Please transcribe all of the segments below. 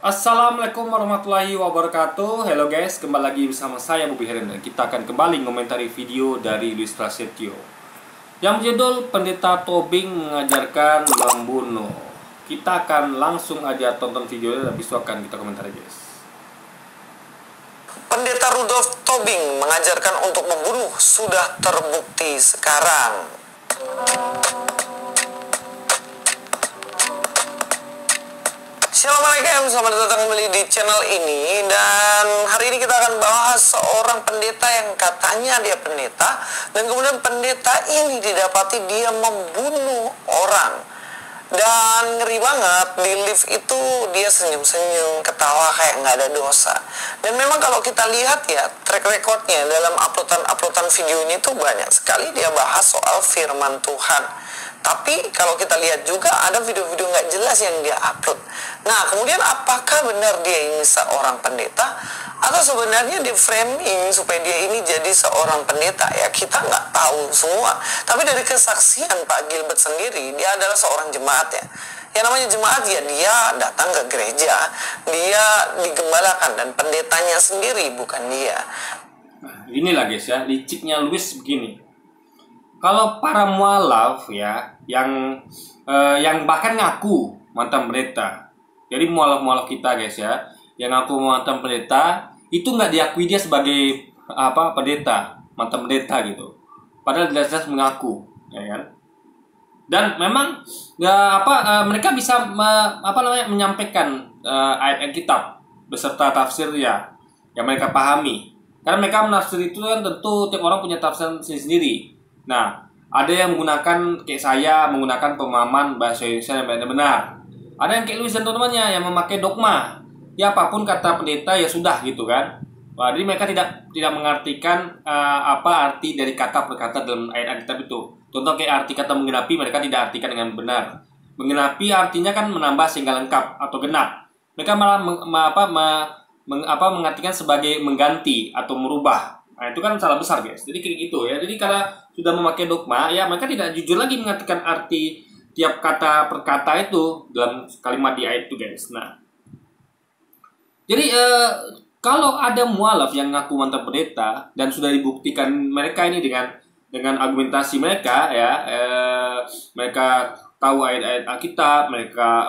Assalamualaikum warahmatullahi wabarakatuh. Hello guys, kembali lagi bersama saya Bobi Heren dan kita akan kembali mengomentari video dari Luis Prasetyo yang berjudul Pendeta Tobing mengajarkan membunuh. Kita akan langsung aja tonton videonya dan besok akan kita komentari guys. Pendeta Rudolf Tobing mengajarkan untuk membunuh sudah terbukti sekarang. Assalamualaikum, selamat datang kembali di channel ini. Dan hari ini kita akan bahas seorang pendeta yang katanya dia pendeta, dan kemudian pendeta ini didapati dia membunuh orang. Dan ngeri banget, di lift itu dia senyum-senyum, ketawa kayak nggak ada dosa. Dan memang kalau kita lihat ya, track recordnya dalam uploadan videonya itu banyak sekali dia bahas soal firman Tuhan. Tapi kalau kita lihat juga ada video-video nggak jelas yang dia upload. Nah, kemudian apakah benar dia ini seorang pendeta? Atau sebenarnya di framing supaya dia ini jadi seorang pendeta? Ya, kita nggak tahu semua. Tapi dari kesaksian Pak Gilbert sendiri, dia adalah seorang jemaat ya. Yang namanya jemaat ya, dia datang ke gereja, dia digembalakan, dan pendetanya sendiri bukan dia. Nah, inilah guys ya, liciknya Luis begini. Kalau para mualaf ya, yang bahkan ngaku mantan pendeta. Jadi mualaf-mualaf kita guys ya, yang ngaku mantan pendeta, itu nggak diakui dia sebagai pendeta, mantan pendeta gitu. Padahal jelas-jelas mengaku, ya kan? Dan memang mereka bisa menyampaikan ayat-ayat kitab beserta tafsirnya yang mereka pahami. Karena mereka menafsir itu kan tentu tiap orang punya tafsir sendiri. Nah, ada yang menggunakan kayak saya menggunakan pemahaman bahasa Indonesia yang benar. Ada yang kayak Luis dan teman-temannya yang memakai dogma. Ya apapun kata pendeta ya sudah gitu kan. Wah, jadi mereka tidak mengartikan apa arti dari kata per kata dalam ayat kitab itu. Contoh kayak arti kata menggenapi mereka tidak artikan dengan benar. Menggenapi artinya kan menambah sehingga lengkap atau genap. Mereka malah mengartikan sebagai mengganti atau merubah. Nah, itu kan salah besar guys. Jadi kayak gitu ya. Jadi karena sudah memakai dogma, ya mereka tidak jujur lagi mengartikan arti tiap kata per kata itu dalam kalimat di ayat itu guys. Nah, jadi kalau ada mualaf yang ngaku mantan pendeta dan sudah dibuktikan mereka ini dengan argumentasi mereka ya, mereka tahu ayat-ayat Alkitab,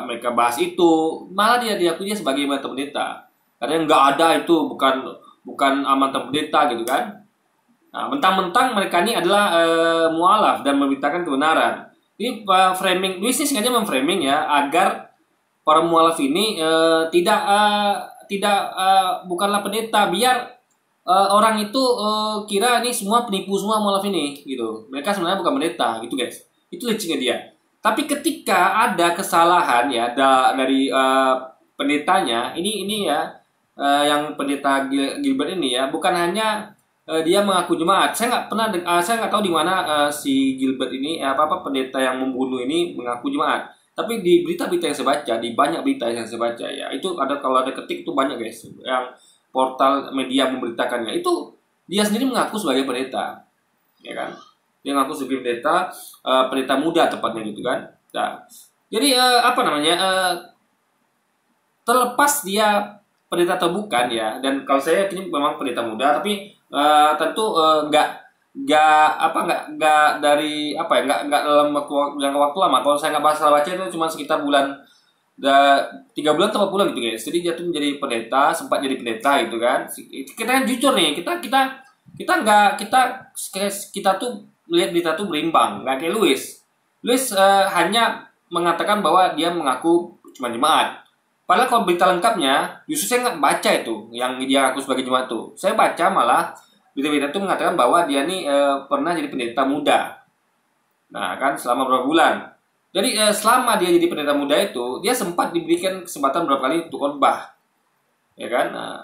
mereka bahas itu, malah dia diakuinya sebagai mantan pendeta. Karena nggak ada itu, bukan mantan pendeta gitu kan. Nah, mentang-mentang mereka ini adalah mualaf dan memberitakan kebenaran. Ini framing, Luis ini sengaja memframing ya agar para mualaf ini bukanlah pendeta, biar orang itu kira ini semua penipu semua mualaf ini gitu. Mereka sebenarnya bukan pendeta gitu guys. Itu liciknya dia. Tapi ketika ada kesalahan ya dari pendetanya, ini ya yang pendeta Gilbert ini ya, bukan hanya dia mengaku jemaat. Saya nggak tahu di mana si Gilbert ini pendeta yang membunuh ini mengaku jemaat. Tapi di berita-berita yang saya baca, di banyak berita yang saya baca ya, itu kalau ada ketik itu banyak guys, yang portal media memberitakannya itu dia sendiri mengaku sebagai pendeta, ya kan? Dia mengaku sebagai pendeta muda tepatnya gitu kan. Nah, jadi terlepas dia pendeta atau bukan ya, dan kalau saya yakin memang pendeta muda, tapi tentu nggak dalam waktu lama. Kalau saya nggak salah baca itu cuma sekitar 3 bulan atau 4 bulan gitu guys. Jadi dia tuh menjadi pendeta, sempat jadi pendeta gitu kan. Kita kan jujur nih, kita tuh melihat berita tuh berimbang, nggak kayak Luis hanya mengatakan bahwa dia mengaku cuma jemaat. Padahal kalau berita lengkapnya justru saya nggak baca itu yang dia ngaku sebagai jemaat tuh. Saya baca malah berita-berita itu mengatakan bahwa dia nih pernah jadi pendeta muda. Nah kan selama beberapa bulan. Jadi selama dia jadi pendeta muda itu, dia sempat diberikan kesempatan beberapa kali untuk khotbah, ya kan? Nah,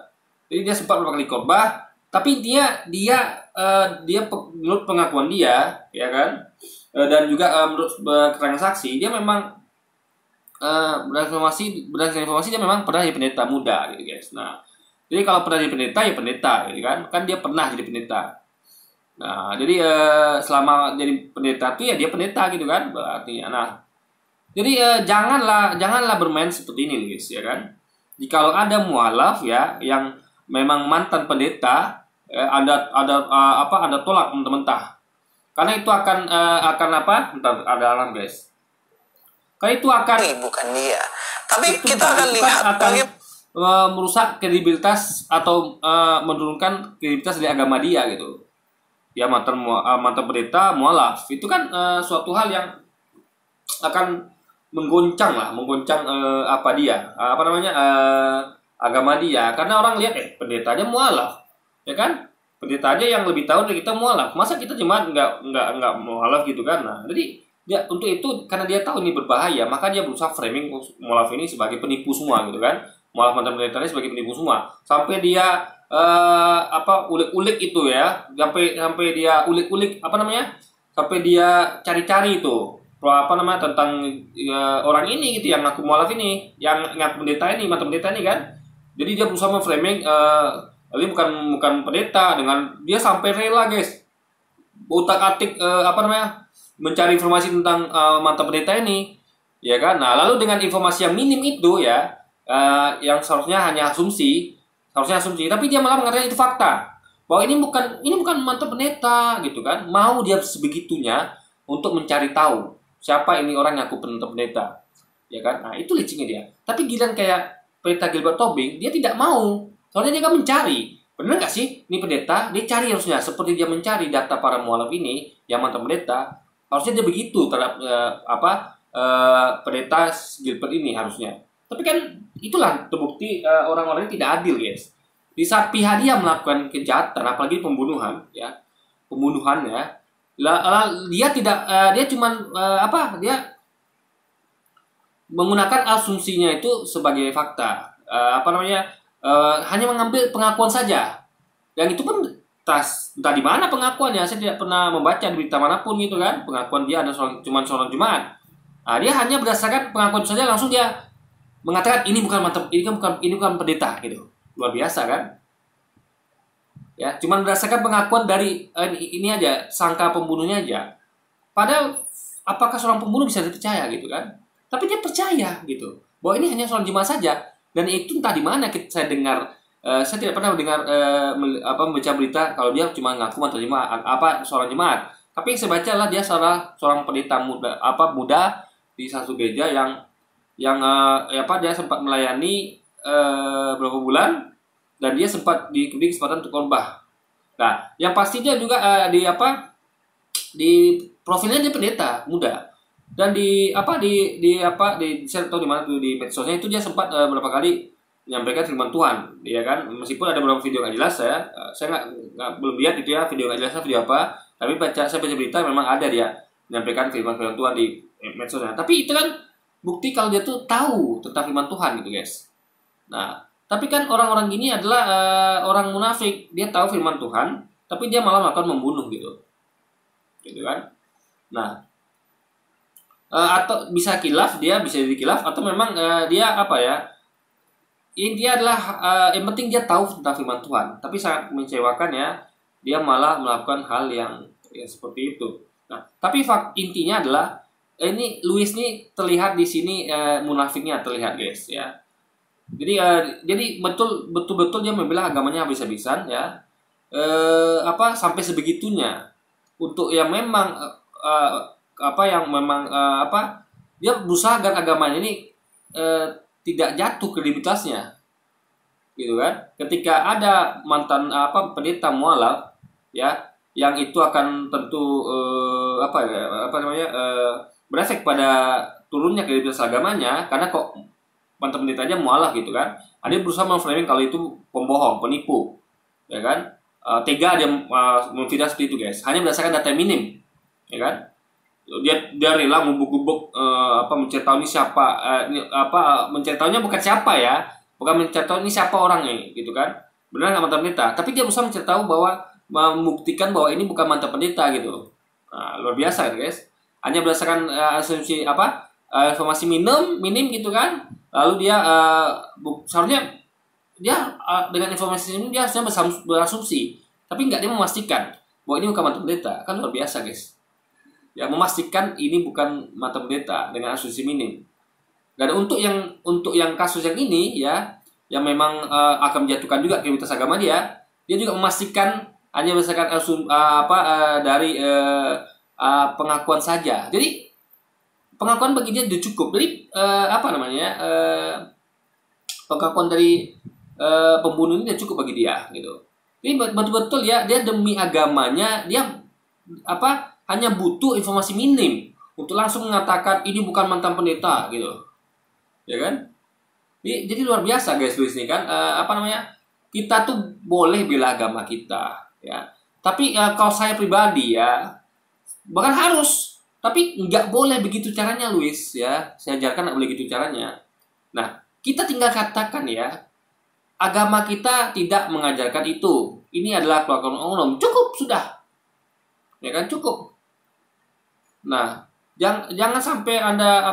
jadi dia sempat beberapa kali khotbah, tapi dia menurut pengakuan dia, ya kan? Dan juga menurut keterangan saksi, dia memang berdasarkan informasi dia memang pernah jadi pendeta muda gitu guys. Nah, jadi kalau pernah jadi pendeta ya pendeta gitu kan dia pernah jadi pendeta. Nah, jadi selama jadi pendeta itu ya dia pendeta gitu kan berarti. Nah, jadi janganlah bermain seperti ini guys, ya kan. Jikalau ada mualaf ya yang memang mantan pendeta, ada tolak mentah-mentah. Karena itu akan apa? Bentar, ada alarm guys. Karena itu akan bukan dia. Tapi itu kita akan itu lihat akan merusak kredibilitas atau menurunkan kredibilitas dari agama dia gitu. Ya mantan pendeta mualaf itu kan suatu hal yang akan menggoncang agama dia, karena orang lihat pendetanya mualaf, ya kan? Pendeta aja yang lebih tahu dari kita mualaf, masa kita jemaat nggak mualaf gitu kan? Nah, jadi dia untuk itu, karena dia tahu ini berbahaya, maka dia berusaha framing mualaf ini sebagai penipu semua gitu kan? Mualaf mantan pendeta ini sebagai penipu semua, sampai dia ulik-ulik itu ya, sampai dia ulik-ulik sampai dia cari-cari itu tentang orang ini gitu yang ngaku mualaf ini, yang ngaku pendeta ini, mantan pendeta ini kan. Jadi dia berusaha memframing dia bukan pendeta, dengan dia sampai rela guys utak-atik mencari informasi tentang mantan pendeta ini, ya kan. Nah, lalu dengan informasi yang minim itu ya, yang seharusnya hanya asumsi, tapi dia malah mengatakan itu fakta, bahwa ini bukan mantan pendeta gitu kan. Mau dia sebegitunya untuk mencari tahu siapa ini orang yang aku pendeta, ya kan. Nah, itu liciknya dia. Tapi giliran kayak pendeta Gilbert Tobing, dia tidak mau, soalnya dia kan mencari. Benar nggak sih ini pendeta? Dia cari harusnya, seperti dia mencari data para mualaf ini yang mantan pendeta, harusnya dia begitu terhadap pendeta Gilbert ini harusnya. Tapi kan itulah terbukti orang-orang ini tidak adil guys. Di saat pihak dia melakukan kejahatan, apalagi pembunuhan ya, dia tidak dia cuman dia menggunakan asumsinya itu sebagai fakta, hanya mengambil pengakuan saja, dan itu pun entah di mana pengakuannya, saya tidak pernah membaca di berita manapun gitu kan pengakuan dia ada cuma seorang jemaat. Nah, dia hanya berdasarkan pengakuan saja langsung dia mengatakan ini bukan pendeta gitu. Luar biasa kan ya, cuma berdasarkan pengakuan dari ini aja, sangka pembunuhnya aja. Padahal apakah seorang pembunuh bisa dipercaya gitu kan? Tapi dia percaya gitu bahwa ini hanya seorang jemaat saja. Dan itu entah di mana saya dengar, saya tidak pernah mendengar membaca berita kalau dia cuma ngaku mantan jemaat, seorang jemaat. Tapi yang saya baca lah dia seorang pendeta muda di satu gereja yang dia sempat melayani beberapa bulan, dan dia sempat diberi kesempatan untuk khotbah. Nah, yang pastinya juga di profilnya dia pendeta muda. Dan saya tahu di mana tuh, di medsosnya itu dia sempat beberapa kali menyampaikan firman Tuhan, ya kan. Meskipun ada beberapa video nggak jelas, saya belum lihat itu ya video nggak jelasnya video apa, tapi saya baca berita memang ada dia menyampaikan firman Tuhan di medsosnya. Tapi itu kan bukti kalau dia tuh tahu tentang firman Tuhan gitu guys. Nah, tapi kan orang-orang gini adalah orang munafik, dia tahu firman Tuhan, tapi dia malah melakukan membunuh gitu kan. Nah, atau bisa jadi kilaf, atau memang dia intinya adalah yang penting dia tahu tentang firman Tuhan, tapi sangat mengecewakan ya, dia malah melakukan hal yang seperti itu. Nah, tapi intinya adalah ini Louis ini terlihat di sini munafiknya terlihat guys ya. Jadi betul-betul dia membela agamanya habis-habisan ya, sampai sebegitunya untuk yang memang dia berusaha agar agamanya ini tidak jatuh kredibilitasnya gitu kan. Ketika ada mantan pendeta mualaf ya, yang itu akan tentu berefek pada turunnya kredibilitas agamanya, karena kok mantan pendetanya mualaf gitu kan. Dia berusaha memframing kalau itu pembohong, penipu, ya kan. Tega dia memfitnah seperti itu guys, hanya berdasarkan data minim, ya kan. Dia rela membuk-buk mencari tahu ini siapa, mencari tahunya bukan siapa ya, bukan mencari tahu ini siapa orangnya gitu kan, benar nggak mantan pendeta, tapi dia berusaha mencari tahu bahwa membuktikan bahwa ini bukan mantan pendeta gitu. Nah, luar biasa gitu guys, hanya berdasarkan asumsi informasi minim gitu kan. Lalu dia seharusnya dia dengan informasi ini dia harusnya berasumsi, tapi nggak, dia memastikan bahwa ini bukan mantan pendeta. Kan luar biasa guys ya, memastikan ini bukan mantan pendeta dengan asumsi minim. Dan untuk yang kasus yang ini ya, yang memang akan menjatuhkan juga kredibilitas agama dia juga memastikan hanya berdasarkan dari pengakuan saja. Jadi pengakuan bagi dia sudah cukup. Jadi pengakuan dari pembunuh ini sudah cukup bagi dia gitu. Jadi betul-betul ya, dia demi agamanya dia hanya butuh informasi minim untuk langsung mengatakan ini bukan mantan pendeta gitu, ya kan? Jadi luar biasa guys Luis ini kan, kita tuh boleh bela agama kita, ya. Tapi kalau saya pribadi ya, bahkan harus, tapi nggak boleh begitu caranya Luis ya. Saya ajarkan nggak boleh begitu caranya. Nah, kita tinggal katakan ya, agama kita tidak mengajarkan itu. Ini adalah keluarga umum. Cukup sudah. Ya kan, cukup. Nah, jangan sampai Anda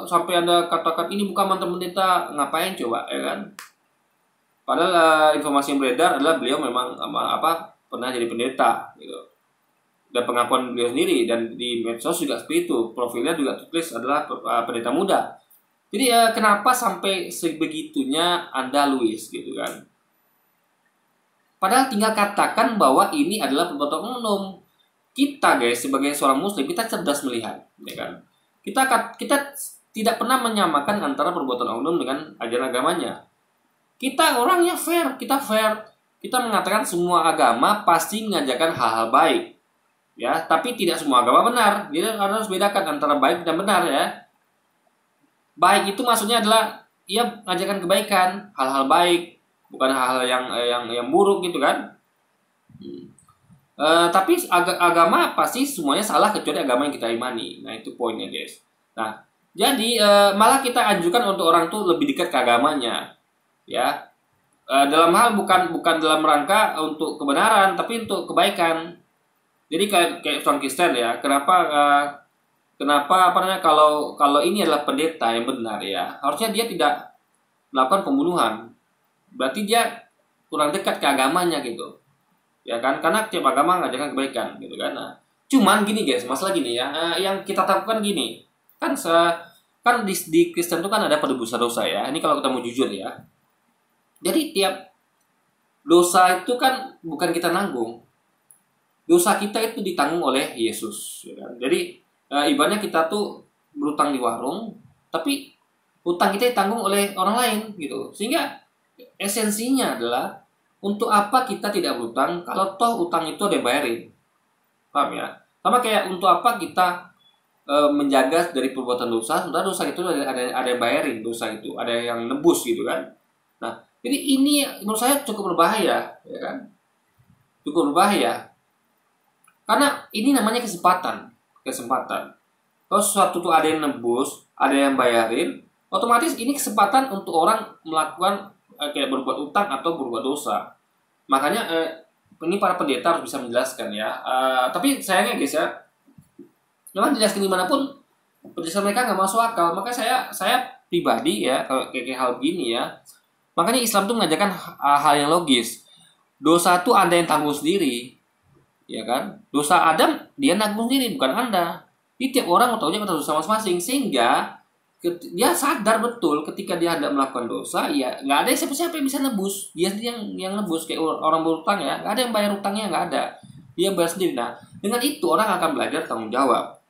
sampai Anda katakan ini bukan mantan pendeta, ngapain coba, ya kan? Padahal informasi yang beredar adalah beliau memang pernah jadi pendeta gitu. Dan pengakuan beliau sendiri dan di medsos juga seperti itu. Profilnya juga tulis adalah pendeta muda. Jadi kenapa sampai sebegitunya Anda Luis gitu kan? Padahal tinggal katakan bahwa ini adalah perbuatan umum. Kita guys sebagai seorang muslim kita cerdas melihat, ya kan? Kita tidak pernah menyamakan antara perbuatan umum dengan ajaran agamanya. Kita orangnya fair, kita fair. Kita mengatakan semua agama pasti mengajarkan hal-hal baik. Ya, tapi tidak semua agama benar. Jadi harus bedakan antara baik dan benar ya. Baik itu maksudnya adalah ia mengajarkan kebaikan, hal-hal baik, bukan hal-hal yang buruk gitu kan. Tapi agama pasti semuanya salah kecuali agama yang kita imani. Nah, itu poinnya guys. Nah, jadi malah kita anjurkan untuk orang tuh lebih dekat ke agamanya. Ya. Dalam hal bukan dalam rangka untuk kebenaran, tapi untuk kebaikan. Jadi kayak orang Kristen ya, kenapa kalau ini adalah pendeta yang benar ya, harusnya dia tidak melakukan pembunuhan. Berarti dia kurang dekat ke agamanya gitu. Ya kan? Karena tiap agama mengajarkan kebaikan gitu kan. Nah, cuman gini guys, masalah gini ya, yang kita takutkan gini. Kan di Kristen itu kan ada penebusan dosa ya. Ini kalau kita mau jujur ya. Jadi tiap dosa itu kan bukan kita nanggung. Dosa kita itu ditanggung oleh Yesus, ya kan? Jadi ibaratnya kita tuh berutang di warung, tapi utang kita ditanggung oleh orang lain, gitu. Sehingga esensinya adalah untuk apa kita tidak berutang kalau toh utang itu ada yang bayarin, paham ya? Sama kayak untuk apa kita menjaga dari perbuatan dosa, sementara dosa itu ada yang bayarin, dosa itu ada yang nebus, gitu kan? Nah, jadi ini menurut saya cukup berbahaya, ya kan? Cukup berbahaya. Karena ini namanya kesempatan. Kalau sesuatu itu ada yang nebus, ada yang bayarin, otomatis ini kesempatan untuk orang melakukan kayak berbuat utang atau berbuat dosa. Makanya ini para pendeta harus bisa menjelaskan ya. Tapi sayangnya guys ya, memang dijelaskan dimanapun penjelasan mereka nggak masuk akal. Maka saya pribadi ya kalau kayak hal begini ya. Makanya Islam tuh mengajarkan hal yang logis. Dosa itu Anda yang tanggung sendiri. Ya kan, dosa Adam dia nanggung sendiri, bukan Anda. Jadi tiap orang tahu aja dosa masing-masing, sehingga dia sadar betul ketika dia hendak melakukan dosa, ya nggak ada siapa-siapa yang bisa nebus, dia sendiri yang nebus. Kayak orang berutang ya, nggak ada yang bayar utangnya, nggak ada, dia bayar sendiri. Nah, dengan itu orang akan belajar tanggung jawab.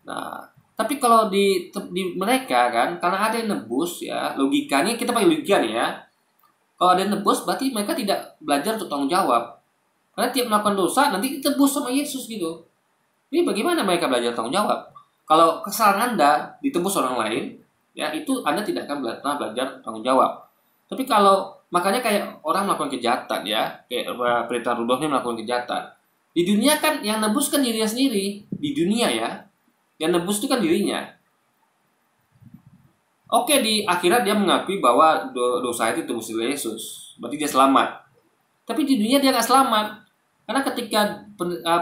Nah, tapi kalau di mereka kan, karena ada yang nebus ya, logikanya kita pakai logika nih ya. Kalau ada yang nebus, berarti mereka tidak belajar untuk tanggung jawab. Karena tiap melakukan dosa nanti ditebus sama Yesus gitu. Jadi bagaimana mereka belajar tanggung jawab? Kalau kesalahan Anda ditebus orang lain, ya itu Anda tidak akan belajar tanggung jawab. Tapi kalau makanya kayak orang melakukan kejahatan ya, kayak Pendeta Rudolf ini melakukan kejahatan. Di dunia kan yang nebus kan dirinya sendiri. Di dunia ya, yang nebus itu kan dirinya. Oke, di akhirat dia mengakui bahwa dosa itu ditebus oleh Yesus. Berarti dia selamat. Tapi di dunia dia nggak selamat. Karena ketika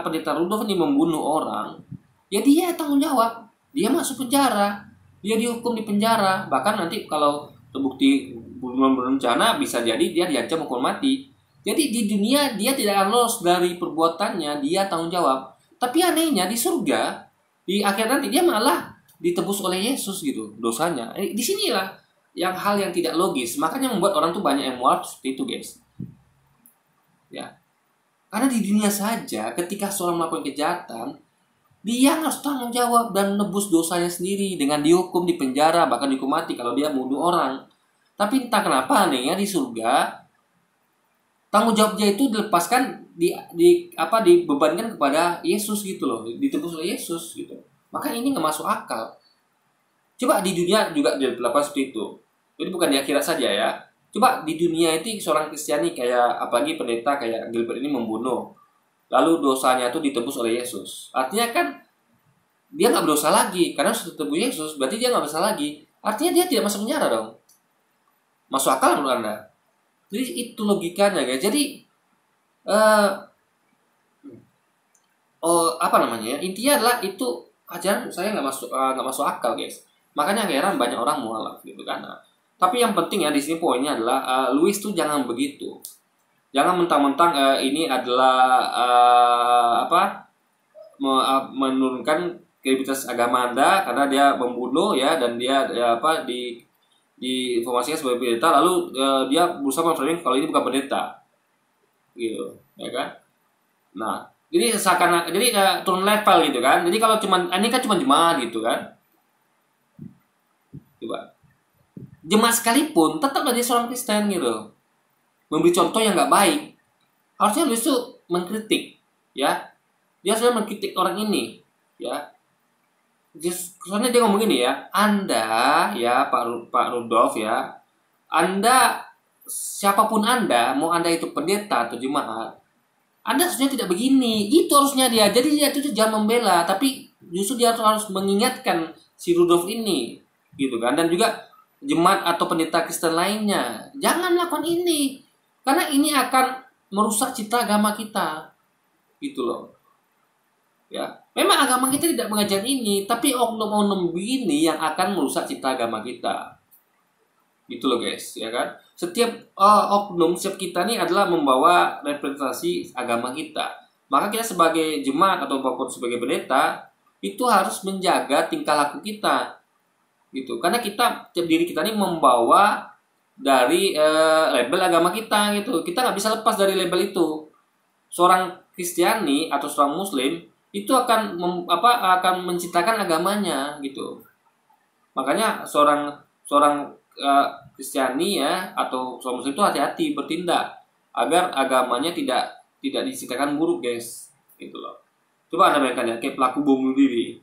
Pendeta Rudolf ini membunuh orang, ya dia tanggung jawab. Dia masuk penjara, dia dihukum di penjara. Bahkan nanti kalau terbukti pembunuhan berencana, bisa jadi dia diancam hukuman mati. Jadi di dunia dia tidak akan lolos dari perbuatannya, dia tanggung jawab. Tapi anehnya di surga, di akhir nanti dia malah ditebus oleh Yesus gitu dosanya. Di sinilah hal yang tidak logis. Makanya membuat orang tuh banyak yang mualaf seperti itu, guys. Ya. Karena di dunia saja ketika seorang melakukan kejahatan, dia harus tanggung jawab dan nebus dosanya sendiri dengan dihukum, di penjara, bahkan dihukum mati kalau dia membunuh orang. Tapi entah kenapa anehnya di surga tanggung jawabnya itu dilepaskan dibebankan kepada Yesus gitu loh, ditebus oleh Yesus gitu. Maka ini nggak masuk akal. Coba di dunia juga dilakukan seperti itu. Jadi bukan di akhirat saja ya. Coba di dunia itu seorang Kristiani kayak apalagi pendeta kayak Gilbert ini membunuh, lalu dosanya itu ditebus oleh Yesus. Artinya kan dia nggak berdosa lagi karena sudah ditebus Yesus. Berarti dia nggak berdosa lagi. Artinya dia tidak masuk penjara dong. Masuk akal menurut Anda? Jadi itu logikanya guys. Jadi intinya adalah itu ajaran saya nggak masuk akal guys. Makanya heran banyak orang mualaf gitu kan. Tapi yang penting ya di sini poinnya adalah Louis tuh jangan begitu. Jangan mentang-mentang ini adalah menurunkan kredibilitas agama Anda karena dia membunuh ya, dan dia di informasinya sebagai pendeta, lalu dia berusaha memframing kalau ini bukan pendeta gitu ya kan. Nah jadi turun level gitu kan. Jadi kalau ini kan cuma jemaat gitu kan. Coba jemaat sekalipun tetaplah dia seorang Kristen gitu, memberi contoh yang nggak baik. Harusnya lu itu mengkritik ya, dia sudah mengkritik orang ini ya. Soalnya dia ngomong gini ya, Anda ya Pak Rudolf ya, Anda siapapun Anda, mau Anda itu pendeta atau jemaat, Anda harusnya tidak begini. Itu harusnya dia. Jadi dia itu jangan membela, tapi justru dia harus mengingatkan si Rudolf ini gitu kan. Dan juga jemaat atau pendeta Kristen lainnya, jangan lakukan ini karena ini akan merusak citra agama kita gitu loh ya. Memang agama kita tidak mengajar ini, tapi oknum-oknum begini yang akan merusak citra agama kita gitu loh guys ya kan. Setiap oknum, setiap kita ini adalah membawa representasi agama kita. Maka kita sebagai jemaat atau sebagai pendeta itu harus menjaga tingkah laku kita gitu, karena diri kita ini membawa dari label agama kita gitu. Kita nggak bisa lepas dari label itu. Seorang Kristiani atau seorang Muslim itu akan menciptakan agamanya gitu. Makanya seorang Kristiani ya atau seorang Muslim itu hati-hati bertindak agar agamanya tidak diciptakan buruk guys gitu loh. Coba Anda bayangkan ya, kayak pelaku bom bunuh diri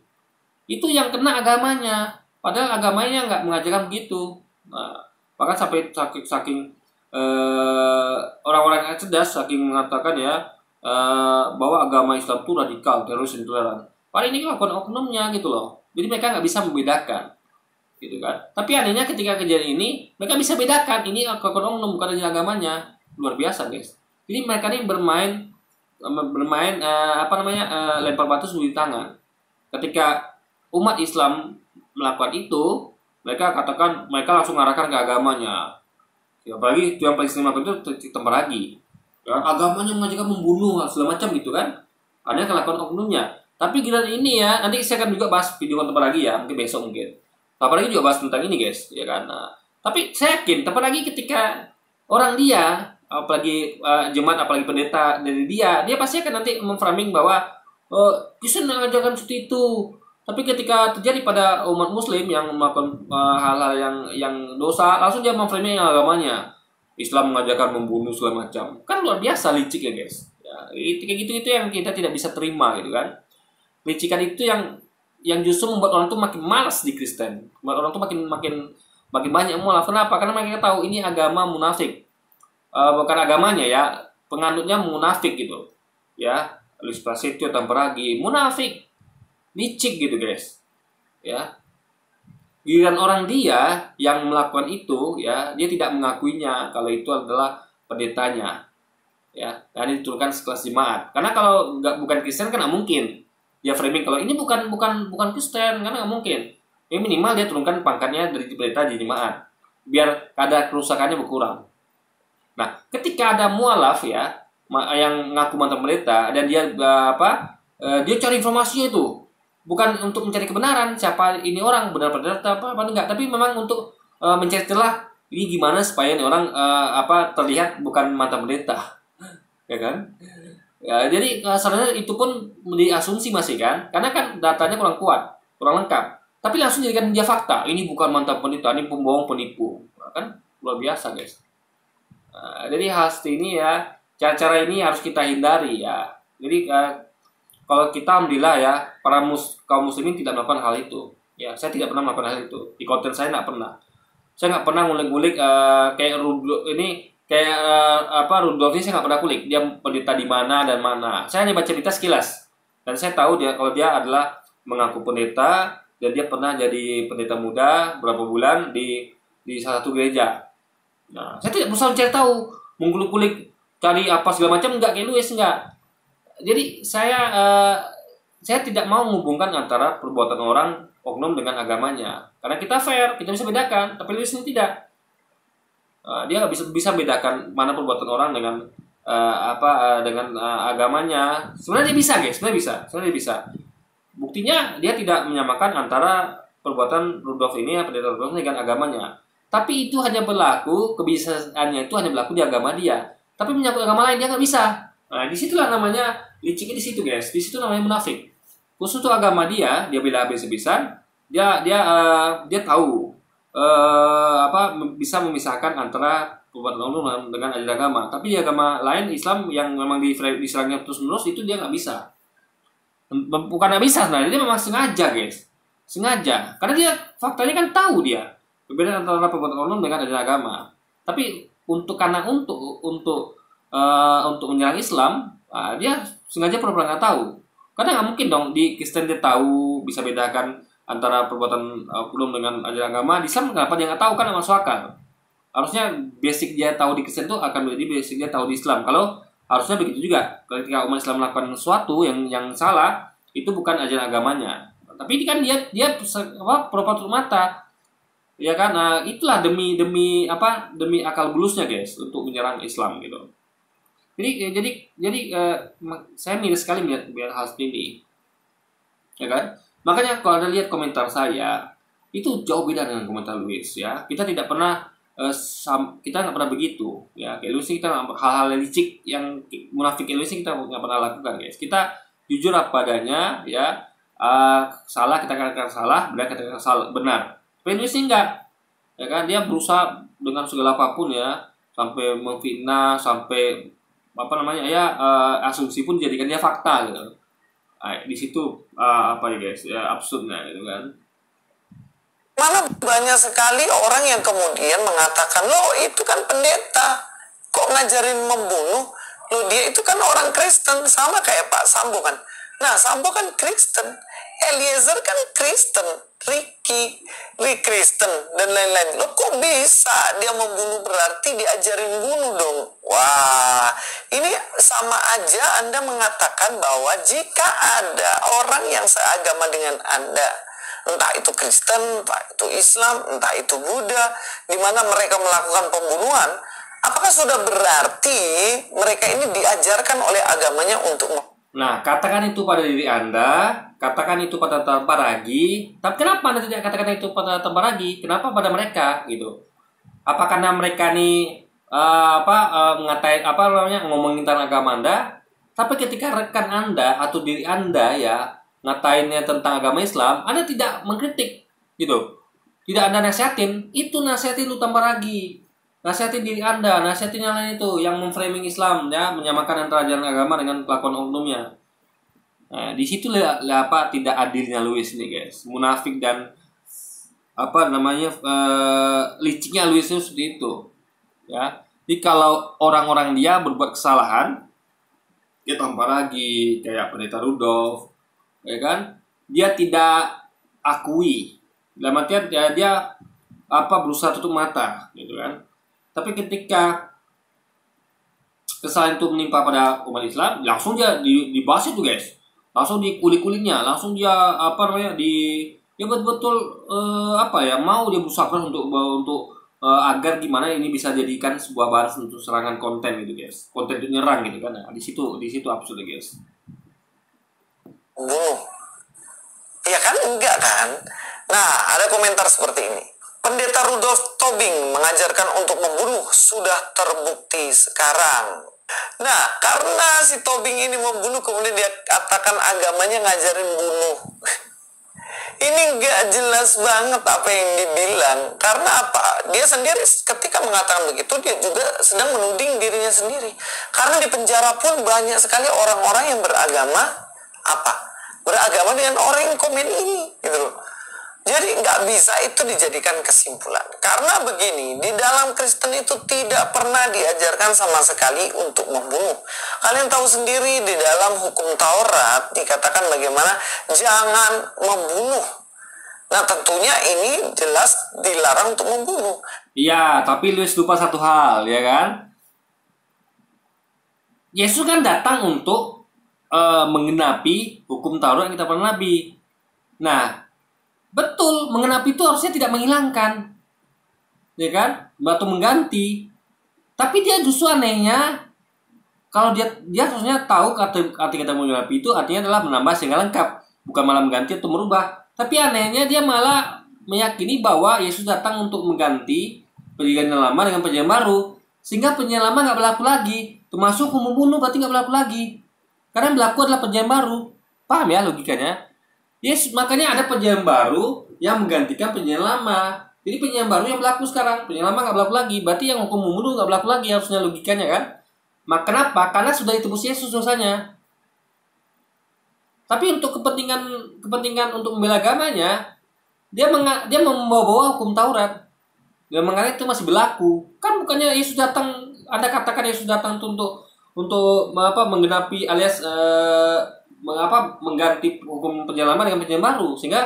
itu yang kena agamanya. Padahal agamanya nggak mengajarkan begitu. Nah, bahkan sampai saking orang-orang yang cerdas saking mengatakan ya bahwa agama Islam itu radikal, teroris, intoleran. Padahal ini kan oknumnya gitu loh. Jadi mereka nggak bisa membedakan, gitu kan. Tapi anehnya ketika kejadian ini mereka bisa bedakan ini oknum bukan dari agamanya. Luar biasa guys. Jadi mereka ini bermain lempar batu sembunyi tangan. Ketika umat Islam melakukan itu, mereka langsung mengarahkan ke agamanya. Ya, apalagi yang paling sering melakukan itu temperagi. Ya, agamanya mengajarkan membunuh segala macam gitu kan. Ada yang melakukan oknumnya. Tapi giliran ini ya, nanti saya akan juga bahas video temperagi ya, mungkin besok mungkin. Temperagi juga bahas tentang ini guys, ya kan. Nah, tapi saya yakin temperagi ketika orang dia, apalagi jemaat, apalagi pendeta dari dia pasti akan nanti memframing bahwa Kristen mengajarkan seperti itu. Tapi ketika terjadi pada umat Muslim yang melakukan hal-hal yang dosa, langsung dia memframing agamanya. Islam mengajarkan membunuh segala macam. Kan luar biasa licik ya guys. Ya, kayak gitu yang kita tidak bisa terima gitu kan. Licikan itu yang justru membuat orang tuh makin malas di Kristen. Membuat orang tuh makin banyak mualaf. Kenapa? Karena mereka tahu ini agama munafik. Bukan agamanya ya, penganutnya munafik gitu. Ya, Luis Prasetyo, Tamperagi, munafik. Licik gitu guys ya. Giliran orang dia yang melakukan itu ya, dia tidak mengakuinya kalau itu adalah pendetanya ya, dan diturunkan sekelas jemaat. Karena kalau bukan Kristen kan nggak mungkin dia framing kalau ini bukan Kristen, karena nggak mungkin. Ya minimal dia turunkan pangkatnya dari pendeta di jemaat biar kadar kerusakannya berkurang. Nah ketika ada mualaf ya yang ngaku mantan pendeta dan dia dia cari informasinya itu bukan untuk mencari kebenaran siapa ini orang benar pendeta apa enggak, tapi memang untuk mencari celah ini gimana supaya nih orang terlihat bukan mantan pendeta, ya kan? Ya, jadi sebenarnya itu pun diasumsi masih kan, karena kan datanya kurang kuat, kurang lengkap. Tapi langsung jadikan dia fakta. Ini bukan mantan pendeta, ini pembohong, penipu. Nah, kan luar biasa guys. Jadi hal seperti ini ya, cara-cara ini harus kita hindari ya. Jadi kalau kita alhamdulillah ya, para kaum muslimin tidak melakukan hal itu. Ya, saya tidak pernah melakukan hal itu. Di konten saya nggak pernah. Saya nggak pernah ngulik-ngulik kayak Rudolf ini. Kayak Rudolf ini saya nggak pernah kulik dia pendeta di mana dan mana. Saya hanya baca berita sekilas dan saya tahu kalau dia adalah mengaku pendeta dan dia pernah jadi pendeta muda berapa bulan di salah satu gereja. Nah, saya tidak berusaha mencari tahu, menggulik-gulik, cari apa segala macam, enggak kayak Louis enggak. Jadi saya tidak mau menghubungkan antara perbuatan orang oknum dengan agamanya karena kita fair, kita bisa bedakan, tapi Louis ini tidak. Dia nggak bisa bedakan mana perbuatan orang dengan agamanya. Sebenarnya dia bisa guys, sebenarnya dia bisa. Buktinya dia tidak menyamakan antara perbuatan Rudolf ini pendeta Rudolf dengan agamanya. Tapi itu hanya berlaku, kebiasaannya itu hanya berlaku di agama dia. Tapi menyangkut agama lain dia nggak bisa. Nah, disitulah namanya liciknya di situ guys. Di situ namanya munafik. Khusus untuk agama dia bela habis-habisan. Dia tahu. Bisa memisahkan antara perbuatan oknum dengan ajaran agama. Tapi di agama lain Islam yang memang diserangnya terus-menerus itu dia nggak bisa. Bukan nggak bisa sebenarnya, dia memang sengaja guys, sengaja. Karena dia faktanya kan tahu dia perbedaan antara perbuatan oknum dengan ajaran agama. Tapi untuk menyerang Islam, dia sengaja pura-pura nggak tahu. Karena nggak mungkin dong di Kristen dia tahu bisa bedakan antara perbuatan oknum dengan ajaran agama. Di Islam kenapa dia nggak tahu, kan nggak masuk akal. Harusnya basic dia tahu di Kristen itu akan menjadi basic dia tahu di Islam. Kalau harusnya begitu juga ketika umat Islam melakukan sesuatu yang salah, itu bukan ajaran agamanya. Tapi ini kan dia pura-pura mata, ya kan? Itulah demi akal bulusnya guys untuk menyerang Islam gitu. Jadi saya miris sekali melihat hal seperti ini, ya kan? Makanya kalau Anda lihat komentar saya, itu jauh beda dengan komentar Louis ya. Kita tidak pernah kita nggak pernah begitu ya. Kayak Louis kita hal-hal licik yang munafik Louis kita nggak pernah lakukan guys. Kita jujur apa adanya ya. Salah kita katakan salah, benar kita katakan benar. Tapi Louis enggak, ya kan? Dia berusaha dengan segala apapun ya, sampai memfitnah, sampai asumsi pun dijadikan dia fakta gitu. Di situ ya guys ya, absurdnya gitu kan. Mana banyak sekali orang yang kemudian mengatakan, loh itu kan pendeta, kok ngajarin membunuh? Loh dia itu kan orang Kristen, sama kayak Pak Sambo kan. Nah Sambo kan Kristen, Eliezer kan Kristen, Ricky Kristen dan lain-lain. Loh kok bisa dia membunuh, berarti diajarin bunuh dong. Wah, ini sama aja Anda mengatakan bahwa jika ada orang yang seagama dengan Anda, entah itu Kristen, entah itu Islam, entah itu Buddha, di mana mereka melakukan pembunuhan, apakah sudah berarti mereka ini diajarkan oleh agamanya untuk... Nah, katakan itu pada diri Anda, katakan itu pada Tambaragi, tapi kenapa Anda tidak katakan itu pada Tambaragi? Kenapa pada mereka gitu? Apa karena mereka nih ngomongin tentang agama Anda, tapi ketika rekan Anda atau diri Anda ya ngatainnya tentang agama Islam, Anda tidak mengkritik gitu. Tidak Anda nasihatin, itu nasihatin lu tambah lagi. Nasihatin diri Anda, nasihatin yang lain itu yang memframing Islam ya, menyamakan antara ajaran agama dengan kelakuan oknumnya. Nah, di situ tidak adilnya Louis nih guys. Munafik dan liciknya Louis itu seperti itu. Ya. Jadi kalau orang-orang dia berbuat kesalahan, dia tambah lagi kayak pendeta Rudolf, ya kan? Dia tidak akui. Dalam artian dia berusaha tutup mata, gitu kan? Tapi ketika kesalahan itu menimpa pada umat Islam, langsung dia dibahas itu guys, langsung dikulik-kuliknya, langsung dia betul-betul mau dia berusaha keras untuk agar gimana ini bisa jadikan sebuah balas untuk serangan konten gitu guys, konten itu nyerang gitu kan. Nah, di situ absurd guys. Iya kan, enggak kan? Nah, ada komentar seperti ini. Pendeta Rudolf Tobing mengajarkan untuk membunuh sudah terbukti sekarang. Nah, karena si Tobing ini membunuh, kemudian dia katakan agamanya ngajarin bunuh. Ini nggak jelas banget apa yang dibilang. Karena apa? Dia sendiri ketika mengatakan begitu, dia juga sedang menuding dirinya sendiri. Karena di penjara pun banyak sekali orang-orang yang beragama apa? Beragama dengan orang yang komen ini, gitu loh. Jadi nggak bisa itu dijadikan kesimpulan. Karena begini, di dalam Kristen itu tidak pernah diajarkan sama sekali untuk membunuh. Kalian tahu sendiri di dalam hukum Taurat dikatakan bagaimana jangan membunuh. Nah tentunya ini jelas dilarang untuk membunuh. Iya, tapi Luis lupa satu hal, ya kan? Yesus kan datang untuk menggenapi hukum Taurat yang kita pernah Nabi. Nah, betul, mengenapi itu harusnya tidak menghilangkan, ya kan? Atau mengganti. Tapi dia justru anehnya, kalau dia harusnya tahu kata mengenapi itu artinya adalah menambah sehingga lengkap, bukan malah mengganti atau merubah. Tapi anehnya dia malah meyakini bahwa Yesus datang untuk mengganti perjanjian lama dengan perjanjian baru, sehingga perjanjian lama nggak berlaku lagi, termasuk hukum membunuh berarti nggak berlaku lagi, karena yang berlaku adalah perjanjian baru. Paham ya logikanya? Yes, makanya ada perjanjian baru yang menggantikan perjanjian lama. Jadi perjanjian baru yang berlaku sekarang, perjanjian lama nggak berlaku lagi. Berarti yang hukum membunuh nggak berlaku lagi harusnya logikanya kan? Kenapa? Karena sudah ditebus Yesus dosanya. Tapi untuk kepentingan untuk membela agamanya, dia membawa hukum Taurat. Dia menganggap itu masih berlaku. Kan bukannya Yesus datang, Anda katakan Yesus datang untuk menggenapi alias mengganti hukum perjanjian lama dengan perjanjian baru, sehingga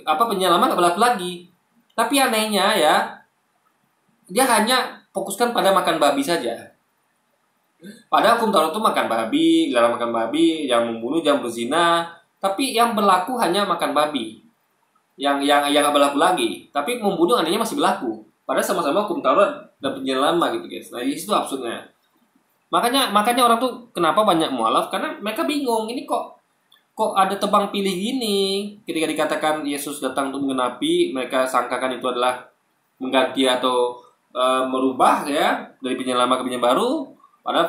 perjanjian lama nggak berlaku lagi. Tapi anehnya ya, dia hanya fokuskan pada makan babi saja. Padahal hukum Taurat itu makan babi, dilarang makan babi, yang membunuh, jangan berzina. Tapi yang berlaku hanya makan babi, yang nggak berlaku lagi. Tapi membunuh anehnya masih berlaku. Padahal sama-sama hukum Taurat dan perjanjian lama gitu guys. Nah di situ absurdnya. Makanya orang tuh kenapa banyak mualaf, karena mereka bingung ini kok ada tebang pilih gini. Ketika dikatakan Yesus datang untuk menggenapi, mereka sangkakan itu adalah mengganti atau merubah ya dari perjanjian lama ke perjanjian baru. Padahal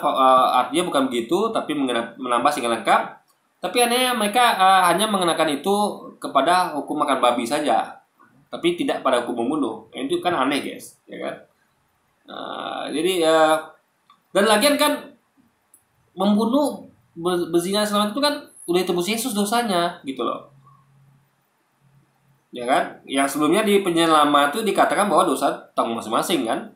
artinya bukan begitu, tapi menambah sehingga lengkap. Tapi anehnya mereka hanya mengenakan itu kepada hukum makan babi saja, tapi tidak pada hukum membunuh. Itu kan aneh guys, ya kan? Jadi dan lagian kan membunuh, berzina selama itu kan udah ditebus Yesus dosanya gitu loh, ya kan? Yang sebelumnya di perjanjian lama itu dikatakan bahwa dosa tanggung masing-masing kan.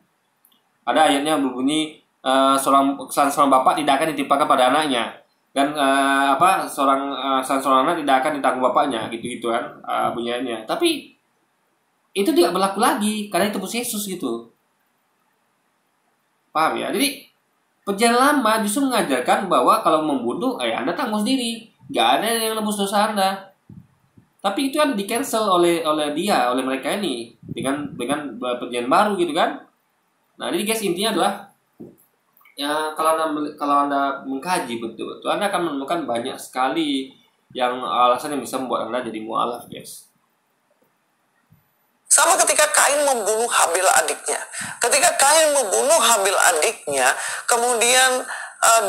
Ada ayatnya berbunyi kesalahan seorang bapak tidak akan ditimpakan pada anaknya, dan kesalahan seorang anak tidak akan ditanggung bapaknya, gitu kan bunyinya. Tapi itu tidak berlaku lagi karena ditebus Yesus gitu. Paham ya? Jadi perjanjian lama justru mengajarkan bahwa kalau membunuh, Anda tanggung sendiri, nggak ada yang nebus dosa Anda. Tapi itu kan di cancel oleh mereka ini dengan perjanjian baru gitu kan. Nah jadi guys, intinya adalah ya kalau anda mengkaji betul, Anda akan menemukan banyak sekali yang alasan yang bisa membuat Anda jadi mualaf guys. Sama ketika Kain membunuh Habil adiknya. Ketika Kain membunuh Habil adiknya, kemudian